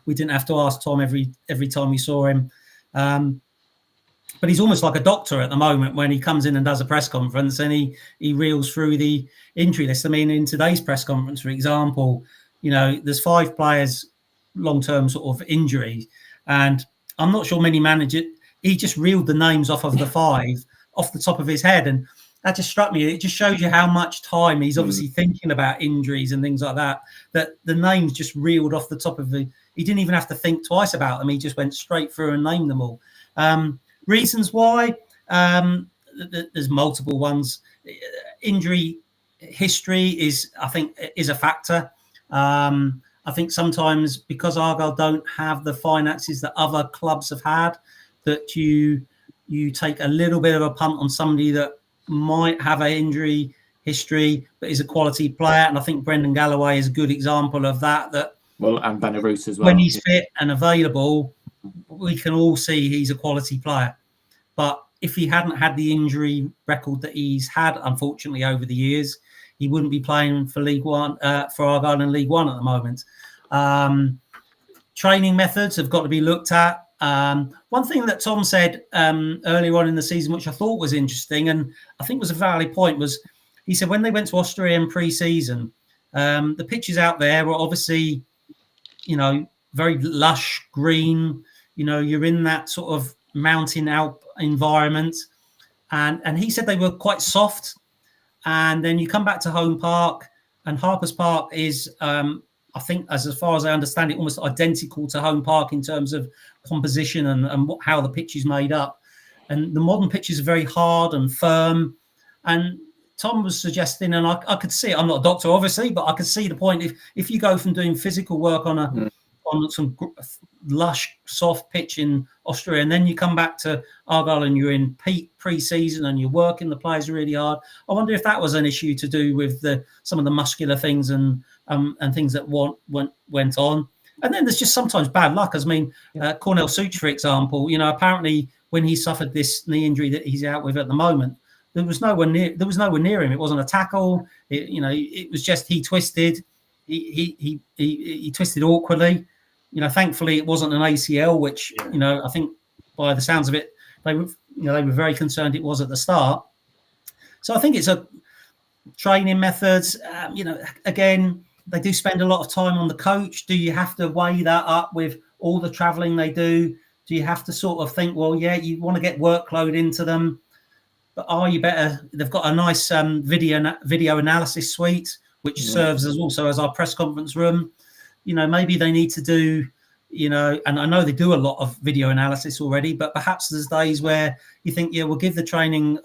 we didn't have to ask Tom every time we saw him. But he's almost like a doctor at the moment when he comes in and does a press conference and he reels through the injury list. I mean, in today's press conference, for example, there's 5 players long-term sort of injury. And I'm not sure many managers, he just reeled the names off of the 5 off the top of his head. And that just struck me. It just shows you how much time he's obviously thinking about injuries and things like that, that the names just reeled off the top of he didn't even have to think twice about them. He just went straight through and named them all. Reasons why, there's multiple ones. Injury history is a factor. I think sometimes because Argyle don't have the finances that other clubs have had, that you take a little bit of a punt on somebody that might have an injury history but is a quality player. And I think Brendan Galloway is a good example of that. And Benarouz as well. When he's fit and available, we can all see he's a quality player. But if he hadn't had the injury record that he's had, unfortunately, over the years, he wouldn't be playing for League One, for Argyle in League One at the moment. Training methods have got to be looked at. One thing that Tom said earlier on in the season, which I thought was interesting, and I think was a valid point, was he said when they went to Austria in pre-season, the pitches out there were obviously, very lush green. You're in that sort of mountain Alp environment, and he said they were quite soft. And then you come back to Home Park, and Harpers Park is, I think, as far as I understand it, almost identical to Home Park in terms of composition and how the pitch is made up. And the modern pitches are very hard and firm. And Tom was suggesting, and I could see it. I'm not a doctor, obviously, but I could see the point. If you go from doing physical work on some lush, soft pitch in Austria, and then you come back to Argyle and you're in peak pre-season and you're working the players really hard, I wonder if that was an issue to do with some of the muscular things and things that went on. And then there's just sometimes bad luck. Cornell Such, for example, apparently when he suffered this knee injury that he's out with at the moment, there was nowhere near him. It wasn't a tackle. It was just he twisted. He twisted awkwardly. Thankfully it wasn't an ACL, which I think by the sounds of it, they were very concerned it was at the start. So I think it's a training methods. Again, they do spend a lot of time on the coach. Do you have to weigh that up with all the travelling they do? Do you have to sort of think, well, yeah, you want to get workload into them, but are you better? They've got a nice video analysis suite, which serves as our press conference room. Maybe they need to do, and I know they do a lot of video analysis already, but perhaps there's days where you think, we'll give the training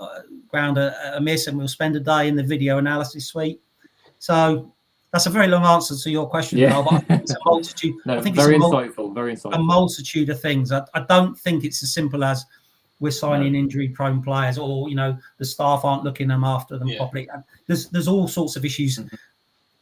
ground a miss and we'll spend a day in the video analysis suite. So that's a very long answer to your question, Carl, but I think it's a multitude. No, very insightful. A multitude of things. I don't think it's as simple as we're signing injury-prone players, or the staff aren't looking after them properly. There's all sorts of issues.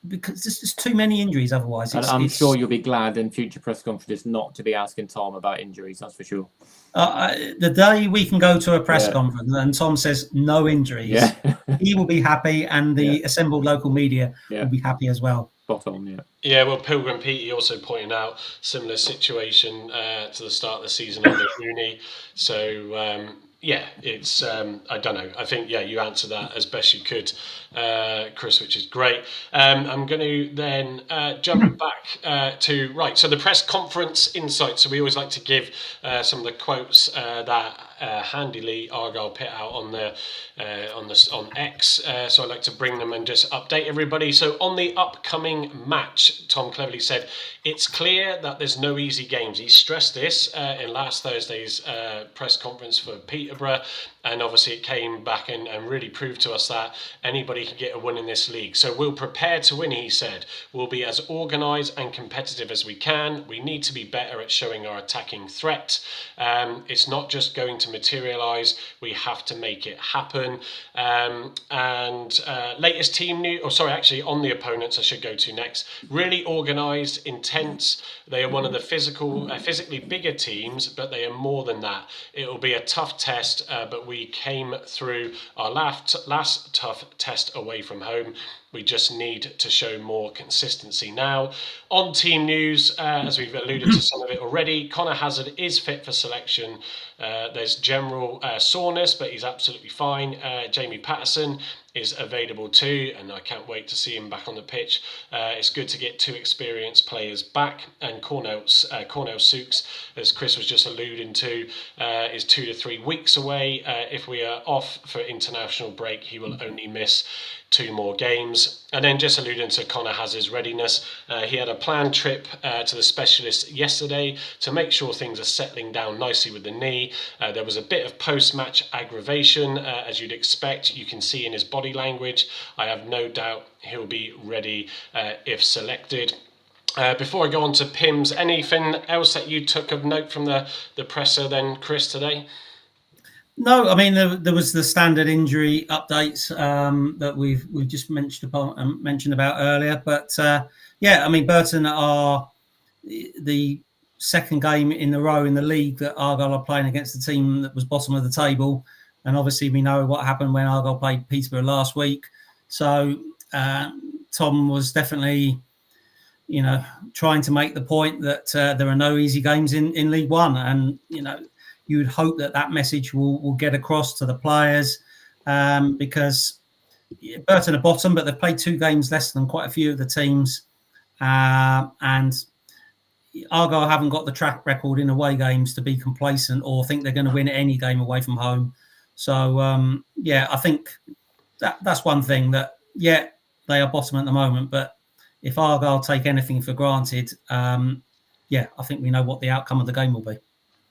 Because there's just too many injuries otherwise. I'm sure you'll be glad in future press conferences not to be asking Tom about injuries, that's for sure. The day we can go to a press conference and Tom says no injuries, he will be happy, and the assembled local media will be happy as well. Spot on, Yeah, well, Pilgrim Petey also pointing out similar situation to the start of the season under Rooney. So, it's, I don't know. I think, you answered that as best you could, Chris, which is great. I'm going to then jump back so the press conference insights. So we always like to give some of the quotes that handily Argyle put out on X. So I'd like to bring them and just update everybody. So on the upcoming match, Tom Cleverley said, it's clear that there's no easy games. He stressed this in last Thursday's press conference for Peterborough, and obviously it came back and really proved to us that anybody can get a win in this league. So we'll prepare to win, he said. We'll be as organised and competitive as we can. We need to be better at showing our attacking threat. It's not just going to materialise, we have to make it happen. Latest team news, on the opponents I should go to next. Really organised, intense. They are one of the physically bigger teams, but they are more than that. It will be a tough test, but we came through our last tough test away from home. We just need to show more consistency now. On team news, as we've alluded to some of it already, Connor Hazard is fit for selection. There's general soreness, but he's absolutely fine. Jamie Patterson is available too, and I can't wait to see him back on the pitch. It's good to get two experienced players back, and Cornell Such, as Chris was just alluding to, is 2 to 3 weeks away. If we are off for international break, he will only miss 2 more games. And then just alluding to Connor Hazard's readiness, he had a planned trip to the specialist yesterday to make sure things are settling down nicely with the knee. There was a bit of post-match aggravation, as you'd expect. You can see in his body language. I have no doubt he'll be ready if selected. Before I go on to Pims, anything else that you took of note from the presser then, Chris, today? No, I mean there was the standard injury updates that we've just mentioned about earlier, but Burton are the second game in a row in the league that Argyle are playing against the team that was bottom of the table, and obviously we know what happened when Argyle played Peterborough last week. So Tom was definitely, trying to make the point that there are no easy games in League One, and you would hope that message will get across to the players, because Burton are bottom, but they've played 2 games less than quite a few of the teams. And, Argyle haven't got the track record in away games to be complacent or think they're going to win any game away from home. So, I think that's one thing that, they are bottom at the moment. But if Argyle take anything for granted, I think we know what the outcome of the game will be.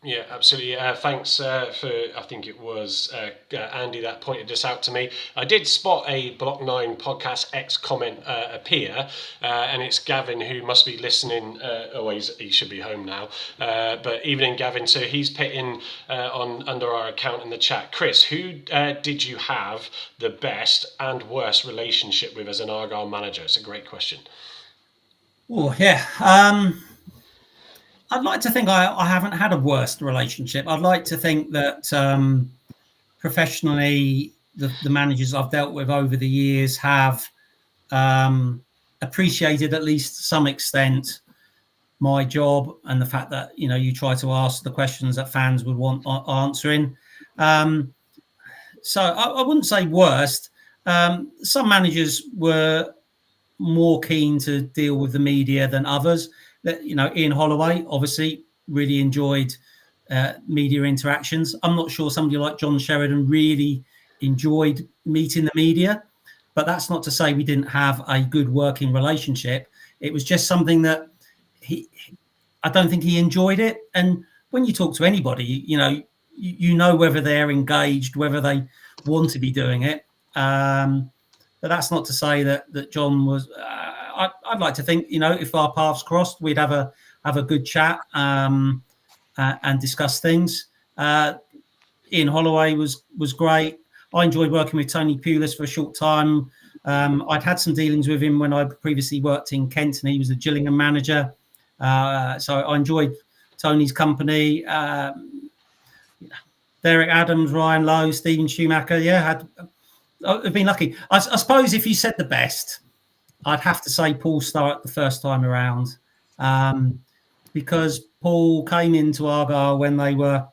Yeah, absolutely. Thanks for, I think it was Andy that pointed this out to me. I did spot a Block 9 Podcast X comment appear, and it's Gavin who must be listening. He should be home now. But evening, Gavin. So he's putting under our account in the chat. Chris, who did you have the best and worst relationship with as an Argyle manager? It's a great question. Oh, yeah. I'd like to think I haven't had a worst relationship. I'd like to think that professionally, the managers I've dealt with over the years have appreciated at least to some extent my job and the fact that, you try to ask the questions that fans would want answering. So I wouldn't say worst. Some managers were more keen to deal with the media than others. Ian Holloway obviously really enjoyed media interactions. I'm not sure somebody like John Sheridan really enjoyed meeting the media, but that's not to say we didn't have a good working relationship. It was just something that I don't think he enjoyed it. And when you talk to anybody, you know whether they're engaged, whether they want to be doing it. But that's not to say that John was. I'd like to think, if our paths crossed, we'd have a good chat and discuss things. Ian Holloway was great. I enjoyed working with Tony Pulis for a short time. I'd had some dealings with him when I previously worked in Kent, and he was the Gillingham manager. So I enjoyed Tony's company. Derek Adams, Ryan Lowe, Stephen Schumacher. I've been lucky. I suppose if you said the best, I'd have to say Paul Sturrock the first time around, because Paul came into Argyle when they were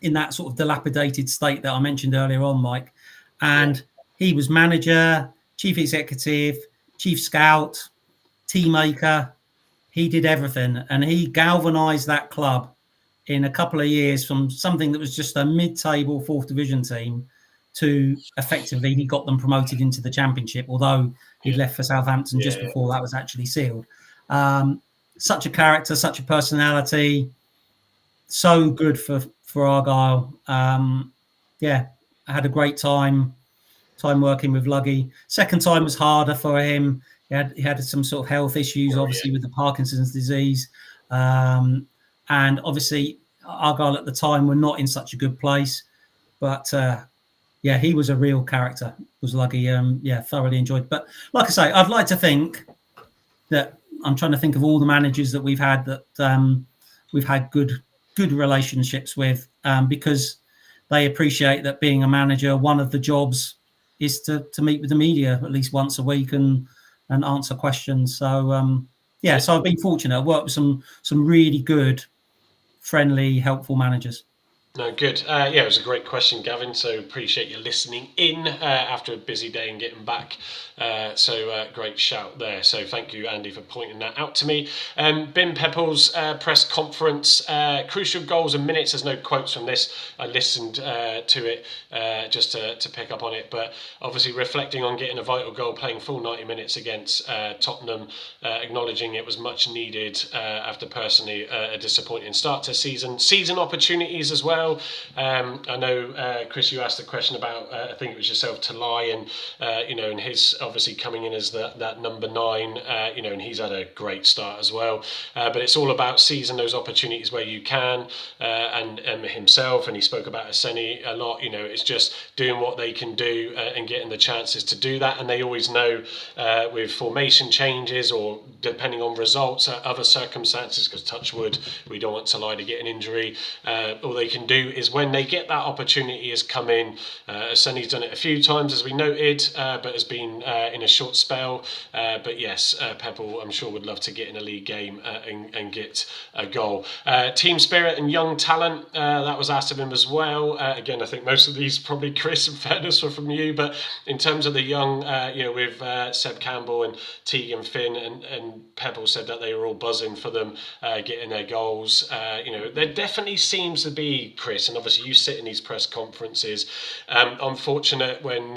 in that sort of dilapidated state that I mentioned earlier on, Mike. And he was manager, chief executive, chief scout, team maker. He did everything, and he galvanised that club in a couple of years from something that was just a mid-table 4th division team to effectively he got them promoted into the Championship, although he left for Southampton just before that was actually sealed. Such a character, such a personality, so good for Argyle. I had a great time working with Luggy. Second time was harder for him. He had some sort of health issues, obviously with the Parkinson's disease. And obviously Argyle at the time were not in such a good place. But he was a real character, was Luggy. Thoroughly enjoyed. But like I say, I'd like to think that I'm trying to think of all the managers that we've had that we've had good relationships with, because they appreciate that being a manager, one of the jobs is to meet with the media at least once a week and answer questions. So so I've been fortunate. I've worked with some really good, friendly, helpful managers. No, good. It was a great question, Gavin. So appreciate you listening in after a busy day and getting back. Great shout there. So thank you, Andy, for pointing that out to me. Bin Pepple's press conference, crucial goals and minutes. There's no quotes from this. I listened to it just to pick up on it. But obviously reflecting on getting a vital goal, playing full 90 minutes against Tottenham, acknowledging it was much needed after personally a disappointing start to season opportunities as well. I know, Chris, you asked a question about, I think it was yourself, Talai, and his obviously coming in as that number 9, and he's had a great start as well. But it's all about seizing those opportunities where you can, and himself, and he spoke about Aseni a lot. It's just doing what they can do and getting the chances to do that. And they always know with formation changes or depending on results, other circumstances, because touch wood, we don't want Talai to get an injury. All they can do is when they get that opportunity has come in. Sonny's done it a few times, as we noted, but has been in a short spell. But yes, Pebble, I'm sure, would love to get in a league game and get a goal. Team spirit and young talent, that was asked of him as well. Again, I think most of these probably, Chris, in fairness, were from you, but in terms of the young, with Seb Campbell and Tegan Finn and Pebble said that they were all buzzing for them getting their goals. There definitely seems to be, Chris, and obviously you sit in these press conferences. I'm fortunate when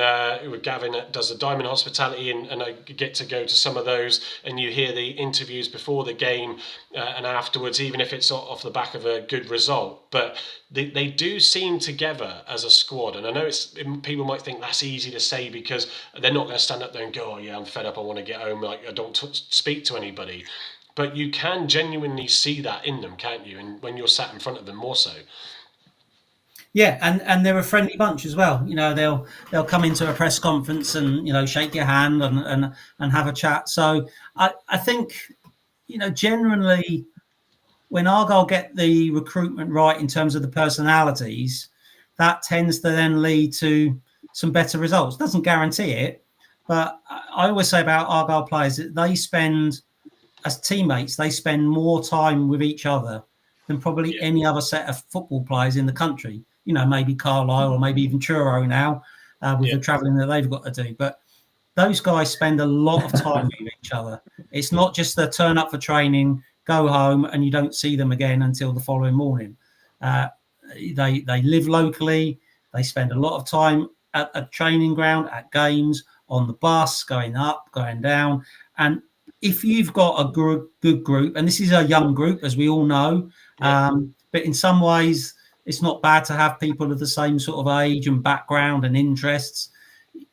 Gavin does the Diamond Hospitality and I get to go to some of those, and you hear the interviews before the game and afterwards, even if it's off the back of a good result. But they do seem together as a squad, and I know people might think that's easy to say because they're not going to stand up there and go, oh yeah, I'm fed up, I want to get home, like I don't speak to anybody. But you can genuinely see that in them, can't you? And when you're sat in front of them, more so. Yeah, and they're a friendly bunch as well. They'll come into a press conference and shake your hand and have a chat. So I think generally, when Argyle get the recruitment right in terms of the personalities, that tends to then lead to some better results. Doesn't guarantee it, but I always say about Argyle players that they spend, as teammates, they spend more time with each other than probably any other set of football players in the country. Maybe Carlisle or maybe even Truro now with the travelling that they've got to do. But those guys spend a lot of time with each other. It's not just the turn up for training, go home, and you don't see them again until the following morning. They live locally. They spend a lot of time at a training ground, at games, on the bus, going up, going down. And if you've got a good group, and this is a young group, as we all know, but in some ways, it's not bad to have people of the same sort of age and background and interests.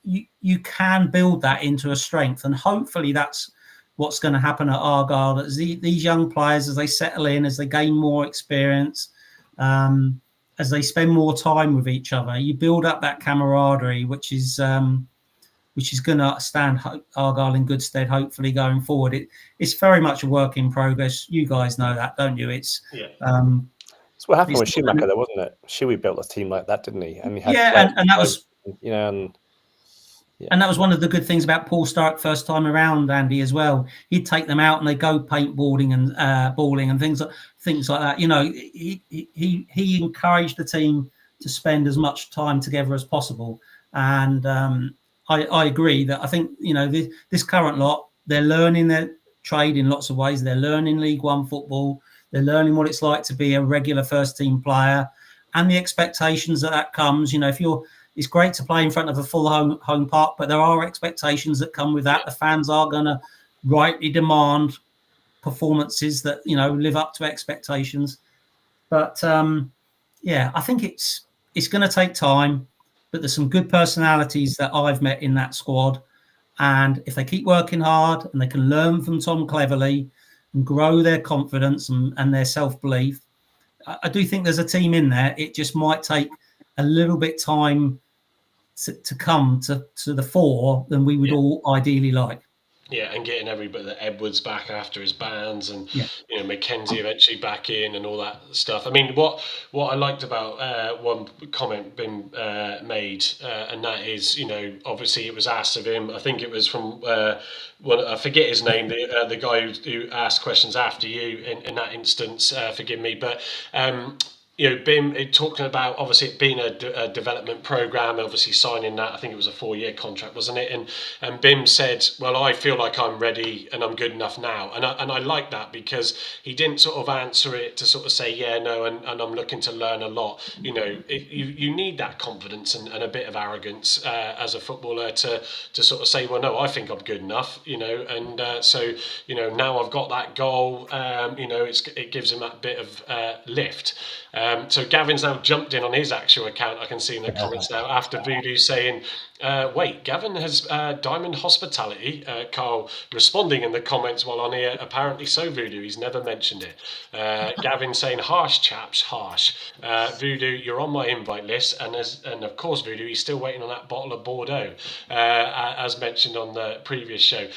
You can build that into a strength, and hopefully that's what's going to happen at Argyle. As these young players, as they settle in, as they gain more experience, as they spend more time with each other, you build up that camaraderie, which is going to stand Argyle in good stead, hopefully going forward. It's very much a work in progress. You guys know that, don't you? It's what happened with Schumacher, though, wasn't it? Shuey built a team like that, didn't he? And he had and that was and that was one of the good things about Paul Stark first time around, Andy, as well. He'd take them out and they go paintballing and balling and things like that. He encouraged the team to spend as much time together as possible. And I agree that I think this current lot, they're learning their trade in lots of ways. They're learning League One football. They're learning what it's like to be a regular first team player, and the expectations that comes. It's great to play in front of a full home park, but there are expectations that come with that. The fans are going to rightly demand performances that live up to expectations. But I think it's going to take time. But there's some good personalities that I've met in that squad, and if they keep working hard and they can learn from Tom Cleverley and grow their confidence and their self-belief, I do think there's a team in there. It just might take a little bit time to come to the fore than we would all ideally like. Yeah, and getting everybody, Edwards back after his bans, and Mackenzie eventually back in, and all that stuff. I mean, what I liked about one comment being made, and that is, obviously it was asked of him. I think it was from I forget his name, the guy who asked questions after you in that instance. Forgive me, but. Bim talking about obviously it being a development program, obviously signing that. I think it was a 4-year contract, wasn't it? And Bim said, "Well, I feel like I'm ready and I'm good enough now." And I like that because he didn't sort of answer it to sort of say, "Yeah, no," and I'm looking to learn a lot. You need that confidence and a bit of arrogance as a footballer to sort of say, "Well, no, I think I'm good enough," And so now I've got that goal. It gives him that bit of lift. So Gavin's now jumped in on his actual account. I can see in the comments now after Voodoo saying, wait, Gavin has Diamond Hospitality. Carl responding in the comments while on here, apparently so, Voodoo. He's never mentioned it. Gavin saying, harsh chaps, harsh. Voodoo, you're on my invite list. And of course, Voodoo, he's still waiting on that bottle of Bordeaux, as mentioned on the previous show.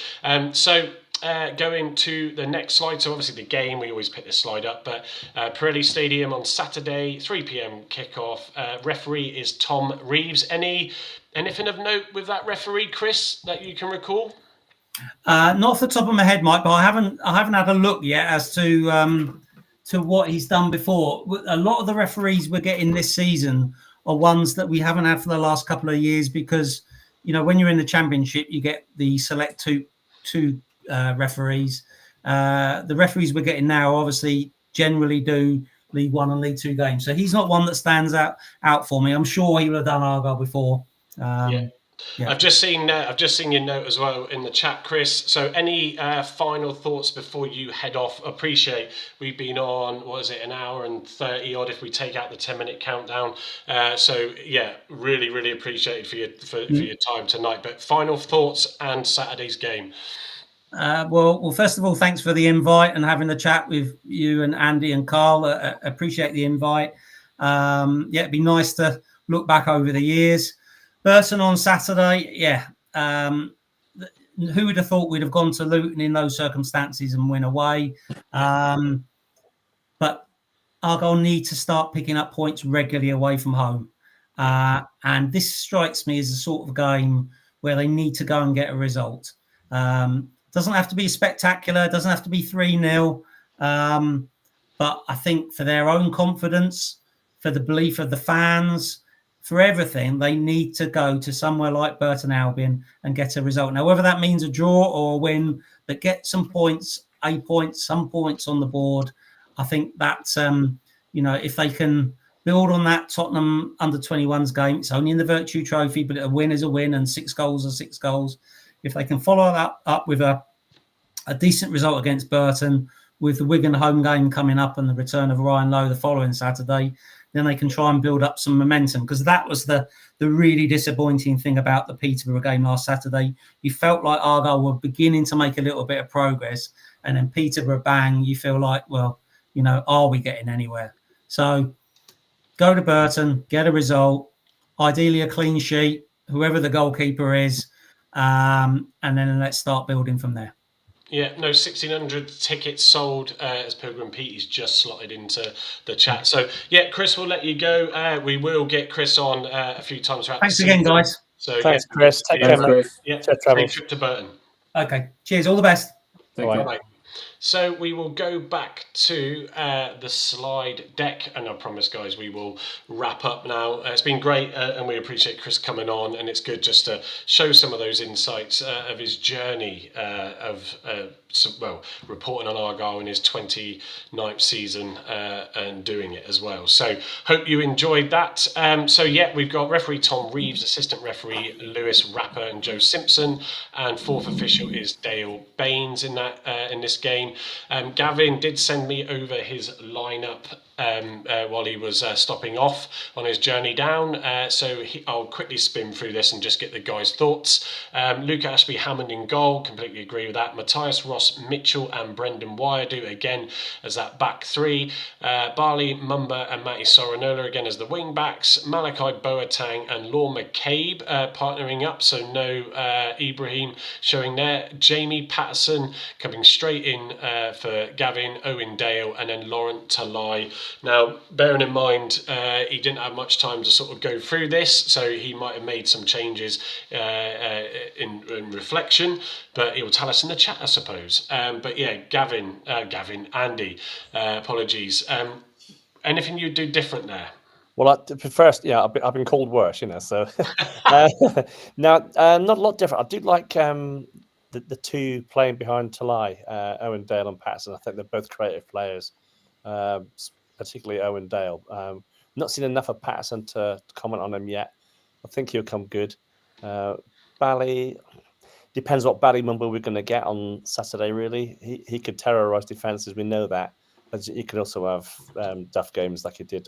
So going to the next slide. So obviously the game, we always pick this slide up, but Pirelli Stadium on Saturday, 3 p.m. kickoff. Referee is Tom Reeves. Anything of note with that referee, Chris, that you can recall? Not off the top of my head, Mike, but I haven't had a look yet as to what he's done before. A lot of the referees we're getting this season are ones that we haven't had for the last couple of years, because when you're in the Championship, you get the select two referees. The referees we're getting now obviously generally do League One and League Two games, so he's not one that stands out for me. I'm sure he would have done Argyle before. Yeah. I've just seen your note as well in the chat, Chris. So any final thoughts before you head off? Appreciate we've been on, an hour and 30 odd if we take out the 10-minute countdown. So yeah, really appreciated for your time tonight. But final thoughts and Saturday's game. Well, first of all, thanks for the invite and having the chat with you and Andy and Carl. Appreciate the invite. It'd be nice to look back over the years. Burton on Saturday, who would have thought we'd have gone to Luton in those circumstances and win away? But Argyle need to start picking up points regularly away from home. And this strikes me as a sort of game where they need to go and get a result. Doesn't have to be spectacular, doesn't have to be 3-0. But I think for their own confidence, for the belief of the fans, for everything, they need to go to somewhere like Burton Albion and get a result. Now, whether that means a draw or a win, but get some points, some points on the board. I think that's, if they can build on that Tottenham under-21s game, it's only in the Virtu Trophy, but a win is a win and 6 goals are 6 goals. If they can follow that up with a decent result against Burton, with the Wigan home game coming up and the return of Ryan Lowe the following Saturday, then they can try and build up some momentum, because that was the really disappointing thing about the Peterborough game last Saturday. You felt like Argyle were beginning to make a little bit of progress, and then Peterborough, bang, you feel like, are we getting anywhere? So go to Burton, get a result, ideally a clean sheet, whoever the goalkeeper is, and then let's start building from there. Yeah, 1,600 tickets sold as Pilgrim Pete is just slotted into the chat. So, yeah, Chris, we'll let you go. We will get Chris on a few times throughout Thanks the again, season. guys. So, Thanks, Chris. Take care, Chris. Yeah, travel. safe trip to Burton. Okay, cheers. All the best. Bye. So we will go back to the slide deck, and I promise, guys, we will wrap up now. It's been great, and we appreciate Chris coming on, and it's good just to show some of those insights of his journey reporting on Argyle in his 29th season and doing it as well. So hope you enjoyed that. We've got referee Tom Reeves, assistant referee Lewis Rapper and Joe Simpson, and fourth official is Dale Baines in this game. Gavin did send me over his lineup while he was stopping off on his journey down. I'll quickly spin through this and just get the guys' thoughts. Luke Ashby Hammond in goal, completely agree with that. Matthias Ross Mitchell and Brendan Wyerdo again as that back three. Barley Mumba and Matty Soranola again as the wing backs. Malachi Boateng and Law McCabe partnering up, so no Ibrahim showing there. Jamie Patterson coming straight in for Gavin, Owen Dale, and then Laurent Talai. Now, bearing in mind, he didn't have much time to sort of go through this, so he might have made some changes in reflection, but he will tell us in the chat, I suppose. Gavin, Andy, apologies. Anything you'd do different there? Well, first, I've been called worse, so now not a lot different. I do like the two playing behind Talai, Owen Dale and Patterson. I think they're both creative players. Particularly Owen Dale. Not seen enough of Patterson to comment on him yet. I think he'll come good. Bally, depends what Bally Mumble we're going to get on Saturday, really. He could terrorise defences, we know that. But he could also have duff games like he did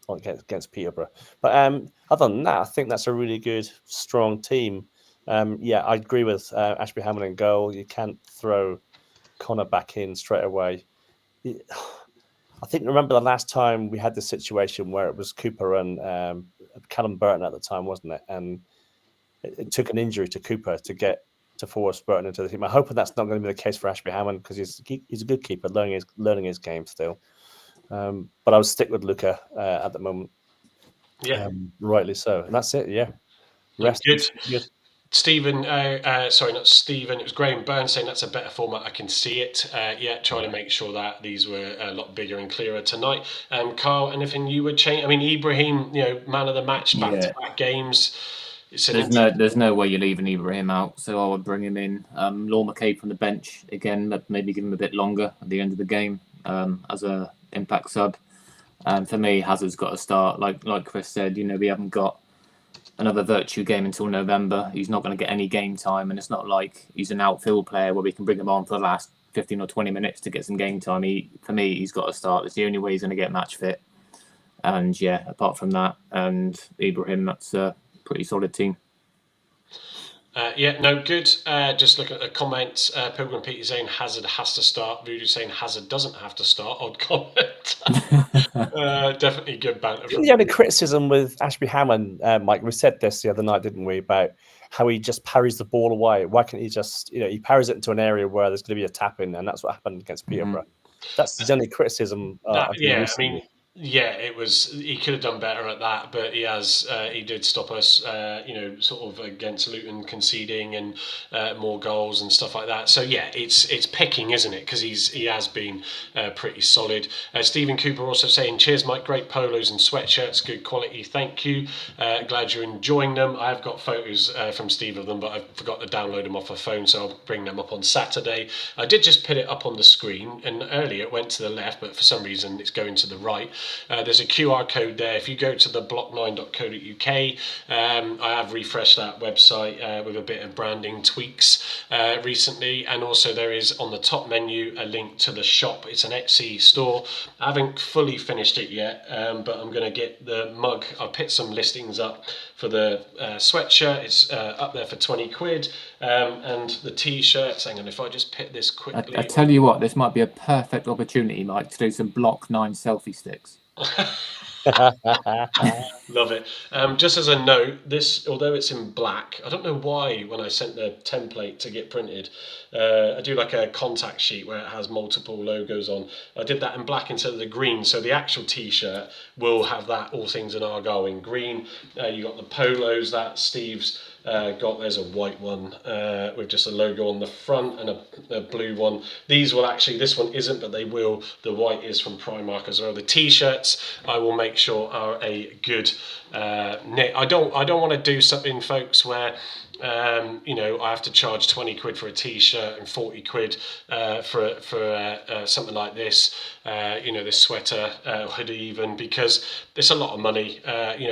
against Peterborough. But other than that, I think that's a really good, strong team. I agree with Ashby Hammond in goal. You can't throw Connor back in straight away. I think remember the last time we had this situation where it was Cooper and Callum Burton at the time, wasn't it? And it took an injury to Cooper to get to force Burton into the team. I'm hoping that's not going to be the case for Ashby Hammond because he's a good keeper, learning his game still. But I would stick with Luca at the moment. Yeah, rightly so, and that's it. Yeah, rest good. good. Stephen, sorry, not Stephen. It was Graham Burns saying that's a better format. I can see it. Trying to make sure that these were a lot bigger and clearer tonight. Carl, anything you would change? I mean, Ibrahim, man of the match, back-to-back games. There's no way you're leaving Ibrahim out, so I would bring him in. Law McCabe from the bench again, but maybe give him a bit longer at the end of the game as a impact sub. For me, Hazard's got to start. Like Chris said, we haven't got another Virtu game until November. He's not going to get any game time, and it's not like he's an outfield player where we can bring him on for the last 15 or 20 minutes to get some game time. For me, he's got to start. It's the only way he's going to get match fit. And apart from that, and Ibrahim, that's a pretty solid team. Good. Just look at the comments. Pilgrim Peter saying Hazard has to start. Voodoo saying Hazard doesn't have to start. Odd comment. Definitely good banter. The only criticism with Ashby Hammond, Mike, we said this the other night, didn't we, about how he just parries the ball away. Why can't he just, he parries it into an area where there's going to be a tap in, and that's what happened against Peterborough. That's the only criticism. It was. He could have done better at that, but he did stop us, sort of against Luton conceding and more goals and stuff like that. So it's picking, isn't it? Because he has been pretty solid. Stephen Cooper also saying, "Cheers, Mike. Great polos and sweatshirts, good quality. Thank you. Glad you're enjoying them. I've got photos from Steve of them, but I forgot to download them off a phone, so I'll bring them up on Saturday. I did just put it up on the screen, and earlier it went to the left, but for some reason it's going to the right." There's a QR code there. If you go to the block9.co.uk, I have refreshed that website with a bit of branding tweaks recently, and also there is on the top menu a link to the shop. It's an Etsy store. I haven't fully finished it yet, but I'm going to get the mug. I'll put some listings up for the sweatshirt. It's up there for 20 quid, and the t-shirts. Hang on, if I just pick this quickly. I tell you what, this might be a perfect opportunity, Mike, to do some Block 9 selfie sticks. Love it. Just as a note, this, although it's in black, I don't know why when I sent the template to get printed, I do like a contact sheet where it has multiple logos on. I did that in black instead of the green, so the actual t-shirt will have that All Things in Argyle in green. You got the polos that Steve's got. There's a white one with just a logo on the front and a blue one. These will actually, this one isn't, but they will. The white is from Primark as well. The t-shirts I will make sure are a good knit. I don't want to do something, folks, where I have to charge 20 quid for a t-shirt and 40 quid for something like this, this sweater, hoodie even, because it's a lot of money,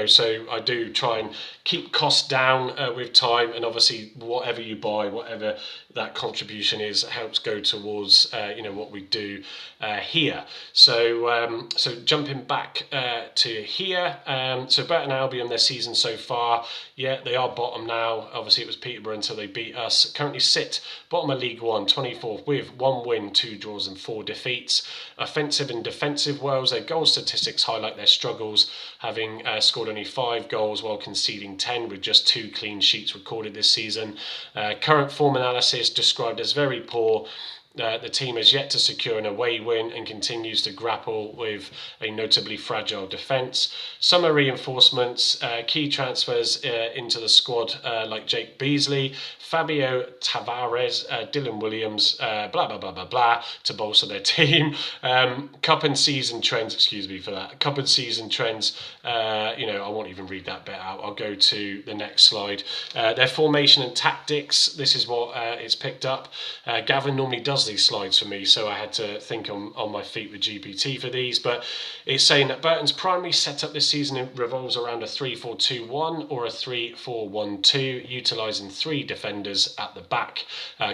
so I do try and keep costs down with time, and obviously whatever you buy, whatever that contribution is, helps go towards what we do here. So jumping back to here, so Burton Albion, their season so far, they are bottom now. Obviously it was Peterborough until they beat us. Currently sit bottom of League One, 24th, with 1 win, 2 draws and 4 defeats. Offensive and defensive woes, their goal statistics highlight their struggles, having scored only 5 goals while conceding 10, with just 2 clean sheets recorded this season. Current form analysis described as very poor. The team has yet to secure an away win and continues to grapple with a notably fragile defence. Summer reinforcements, key transfers into the squad like Jake Beasley, Fabio Tavares, Dylan Williams, blah, blah, blah, blah, blah, to bolster their team. Cup and season trends, excuse me for that. Cup and season trends, I won't even read that bit out. I'll go to the next slide. Their formation and tactics, this is what it's picked up. Gavin normally does these slides for me, so I had to think on my feet with GPT for these, but it's saying that Burton's primary setup this season revolves around a 3-4-2-1 or a 3-4-1-2, utilising 3 defenders at the back,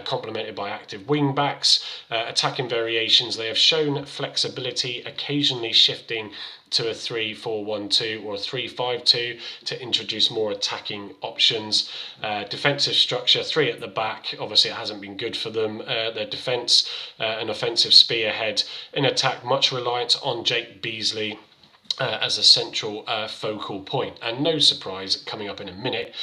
complemented by active wing backs. Attacking variations, they have shown flexibility, occasionally shifting to a 3-4-1-2 or a 3-5-2 to introduce more attacking options. Defensive structure, 3 at the back. Obviously it hasn't been good for them. Their defence, an offensive spearhead. In attack, much reliance on Jake Beasley. as a central focal point. And no surprise, coming up in a minute,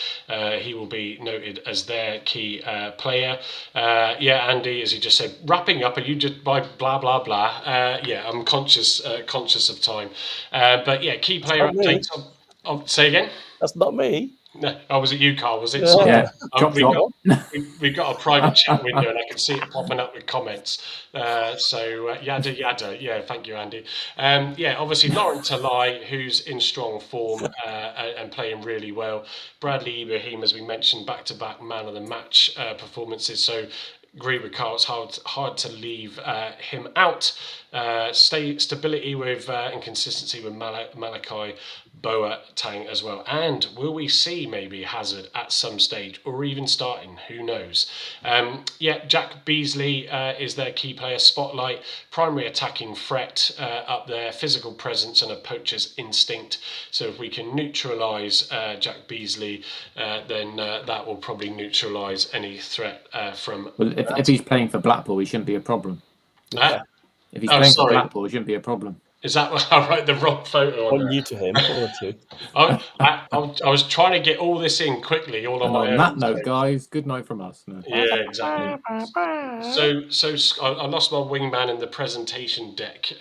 he will be noted as their key player. Andy, as you just said, wrapping up, are you just by blah, blah, blah? I'm conscious of time. But yeah, key player updates. Say again? That's not me. No, was it you, Carl? Was it? Yeah. We've got a private chat window, and I can see it popping up with comments. Yada yada. Yeah, thank you, Andy. Obviously Laurent Talai, who's in strong form and playing really well. Bradley Ibrahim, as we mentioned, back-to-back man of the match performances. So agree with Carl. It's hard to leave him out. Stability with and consistency with Malachi Boateng as well. And will we see maybe Hazard at some stage, or even starting? Who knows? Jack Beasley is their key player. Spotlight, primary attacking threat up there, physical presence and a poacher's instinct. So if we can neutralise Jack Beasley, then that will probably neutralise any threat from. Well, if he's playing for Blackpool, he shouldn't be a problem. If he's playing for Blackpool, it shouldn't be a problem. Is that I write the wrong photo on? Or you to him, or two. I was trying to get all this in quickly, all on my own. On that note, guys, good night from us. No. Yeah, exactly. So I lost my wingman in the presentation deck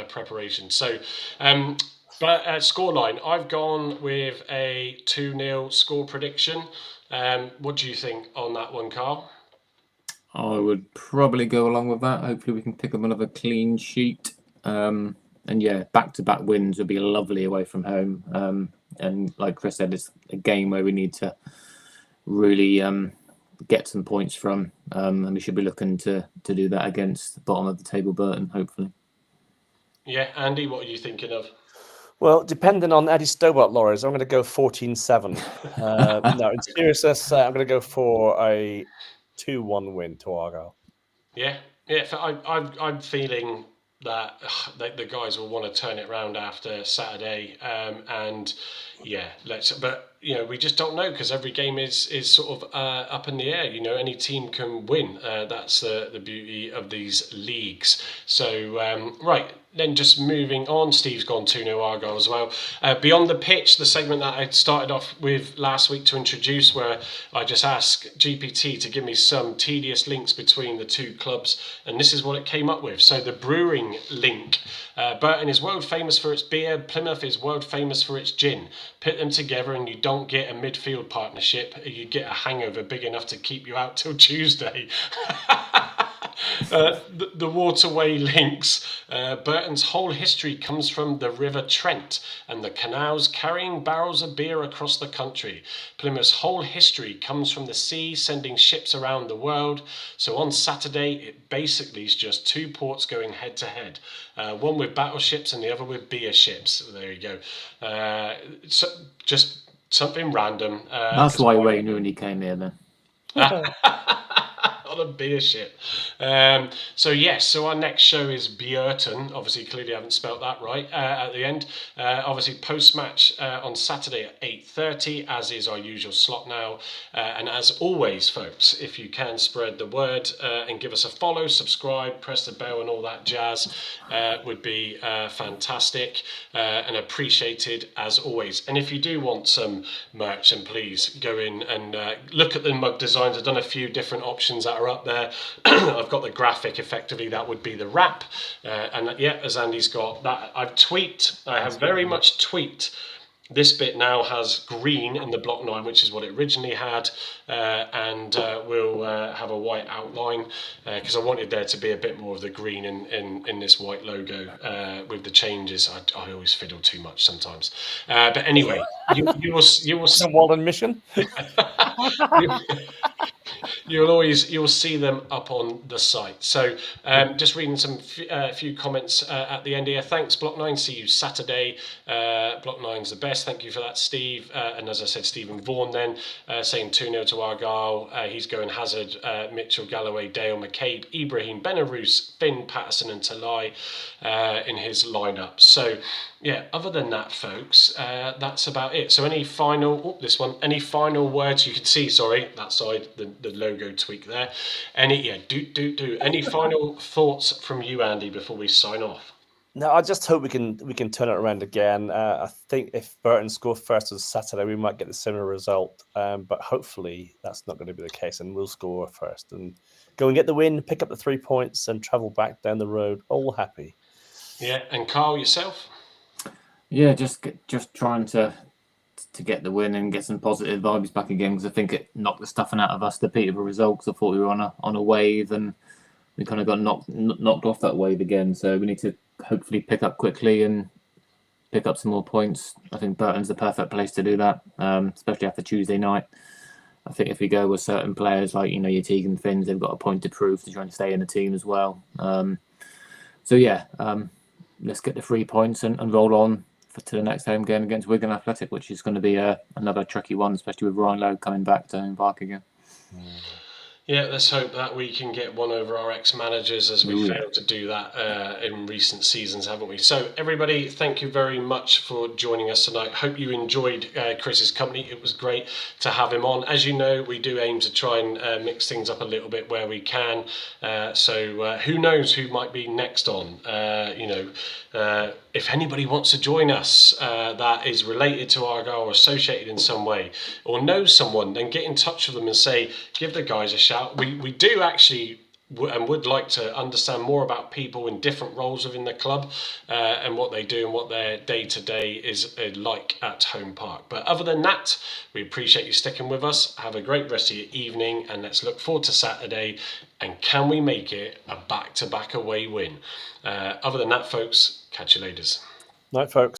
preparation. So, but scoreline, I've gone with a 2-0 score prediction. What do you think on that one, Carl? I would probably go along with that. Hopefully we can pick up another clean sheet. And yeah, back-to-back wins would be lovely away from home. And like Chris said, it's a game where we need to really get some points from. And we should be looking to do that against the bottom of the table Burton, hopefully. Yeah, Andy, what are you thinking of? Well, depending on Eddie Stobart, Lawyers, I'm going to go 14-7. No, in seriousness, I'm going to go for a 2-1 win to Argyle. Yeah. I'm feeling that the guys will want to turn it around after Saturday, but we just don't know, because every game is sort of up in the air. Any team can win. That's the beauty of these leagues. So right then, just moving on, Steve's gone 2-0 Argyle as well. Beyond the pitch, the segment that I started off with last week to introduce, where I just asked GPT to give me some tedious links between the two clubs, and this is what it came up with. So the brewing link. Burton is world famous for its beer. Plymouth is world famous for its gin. Put them together and you don't get a midfield partnership. You get a hangover big enough to keep you out till Tuesday. The waterway links. Burton's whole history comes from the River Trent and the canals carrying barrels of beer across the country. Plymouth's whole history comes from the sea sending ships around the world. So on Saturday, it basically is just two ports going head to head. One with battleships and the other with beer ships. There you go. So just something random. That's why Wayne Rooney came here then. On a beer ship. So our next show is Burton. Obviously, clearly I haven't spelt that right at the end. Obviously, post-match on Saturday at 8:30, as is our usual slot now. And as always, folks, if you can spread the word and give us a follow, subscribe, press the bell and all that jazz, would be fantastic and appreciated as always. And if you do want some merch, then please go in and look at the mug designs. I've done a few different options that are up there. I've got the graphic, effectively that would be the wrap, and yeah, as Andy's got that, I have very much tweaked. This bit now has green in the block 9, which is what it originally had, and we'll have a white outline, because I wanted there to be a bit more of the green in this white logo with the changes. I always fiddle too much sometimes, but anyway, you will see Walden mission. You'll see them up on the site. So just reading some few comments at the end here. Thanks, Block 9. See you Saturday. Block 9's the best. Thank you for that, Steve. And as I said, Stephen Vaughan then saying 2-0 to Argyle. He's going Hazard, Mitchell, Galloway, Dale, McCabe, Ibrahim, Benarouz, Finn, Patterson and Talai in his lineup. So yeah, other than that, folks, that's about it. So any final words? You can see, sorry, that side, the logo tweak there. Any final thoughts from you, Andy, before we sign off? No, I just hope we can turn it around again. I think if Burton score first on Saturday, we might get a similar result. But hopefully that's not going to be the case, and we'll score first and go and get the win, pick up the 3 points, and travel back down the road, all happy. Yeah, and Carl, yourself? Yeah, just trying to get the win and get some positive vibes back again, because I think it knocked the stuffing out of us, the Peterborough results. I thought we were on a wave, and we kind of got knocked off that wave again. So we need to hopefully pick up quickly and pick up some more points. I think Burton's the perfect place to do that, especially after Tuesday night. I think if we go with certain players like, your Teagan Finns, they've got a point to prove to try and stay in the team as well. Let's get the 3 points and roll on to the next home game against Wigan Athletic, which is going to be another tricky one, especially with Ryan Lowe coming back to home park again. Yeah, let's hope that we can get one over our ex-managers, as we failed to do that in recent seasons, haven't we? So, everybody, thank you very much for joining us tonight. Hope you enjoyed Chris's company. It was great to have him on. As you know, we do aim to try and mix things up a little bit where we can. So, who knows who might be next on? If anybody wants to join us that is related to Argyle or associated in some way, or knows someone, then get in touch with them and say, give the guys a shout. We do actually and would like to understand more about people in different roles within the club and what they do and what their day-to-day is like at home park. But other than that, we appreciate you sticking with us. Have a great rest of your evening, and let's look forward to Saturday. And can we make it a back-to-back away win? Other than that, folks, catch you later. Night, folks.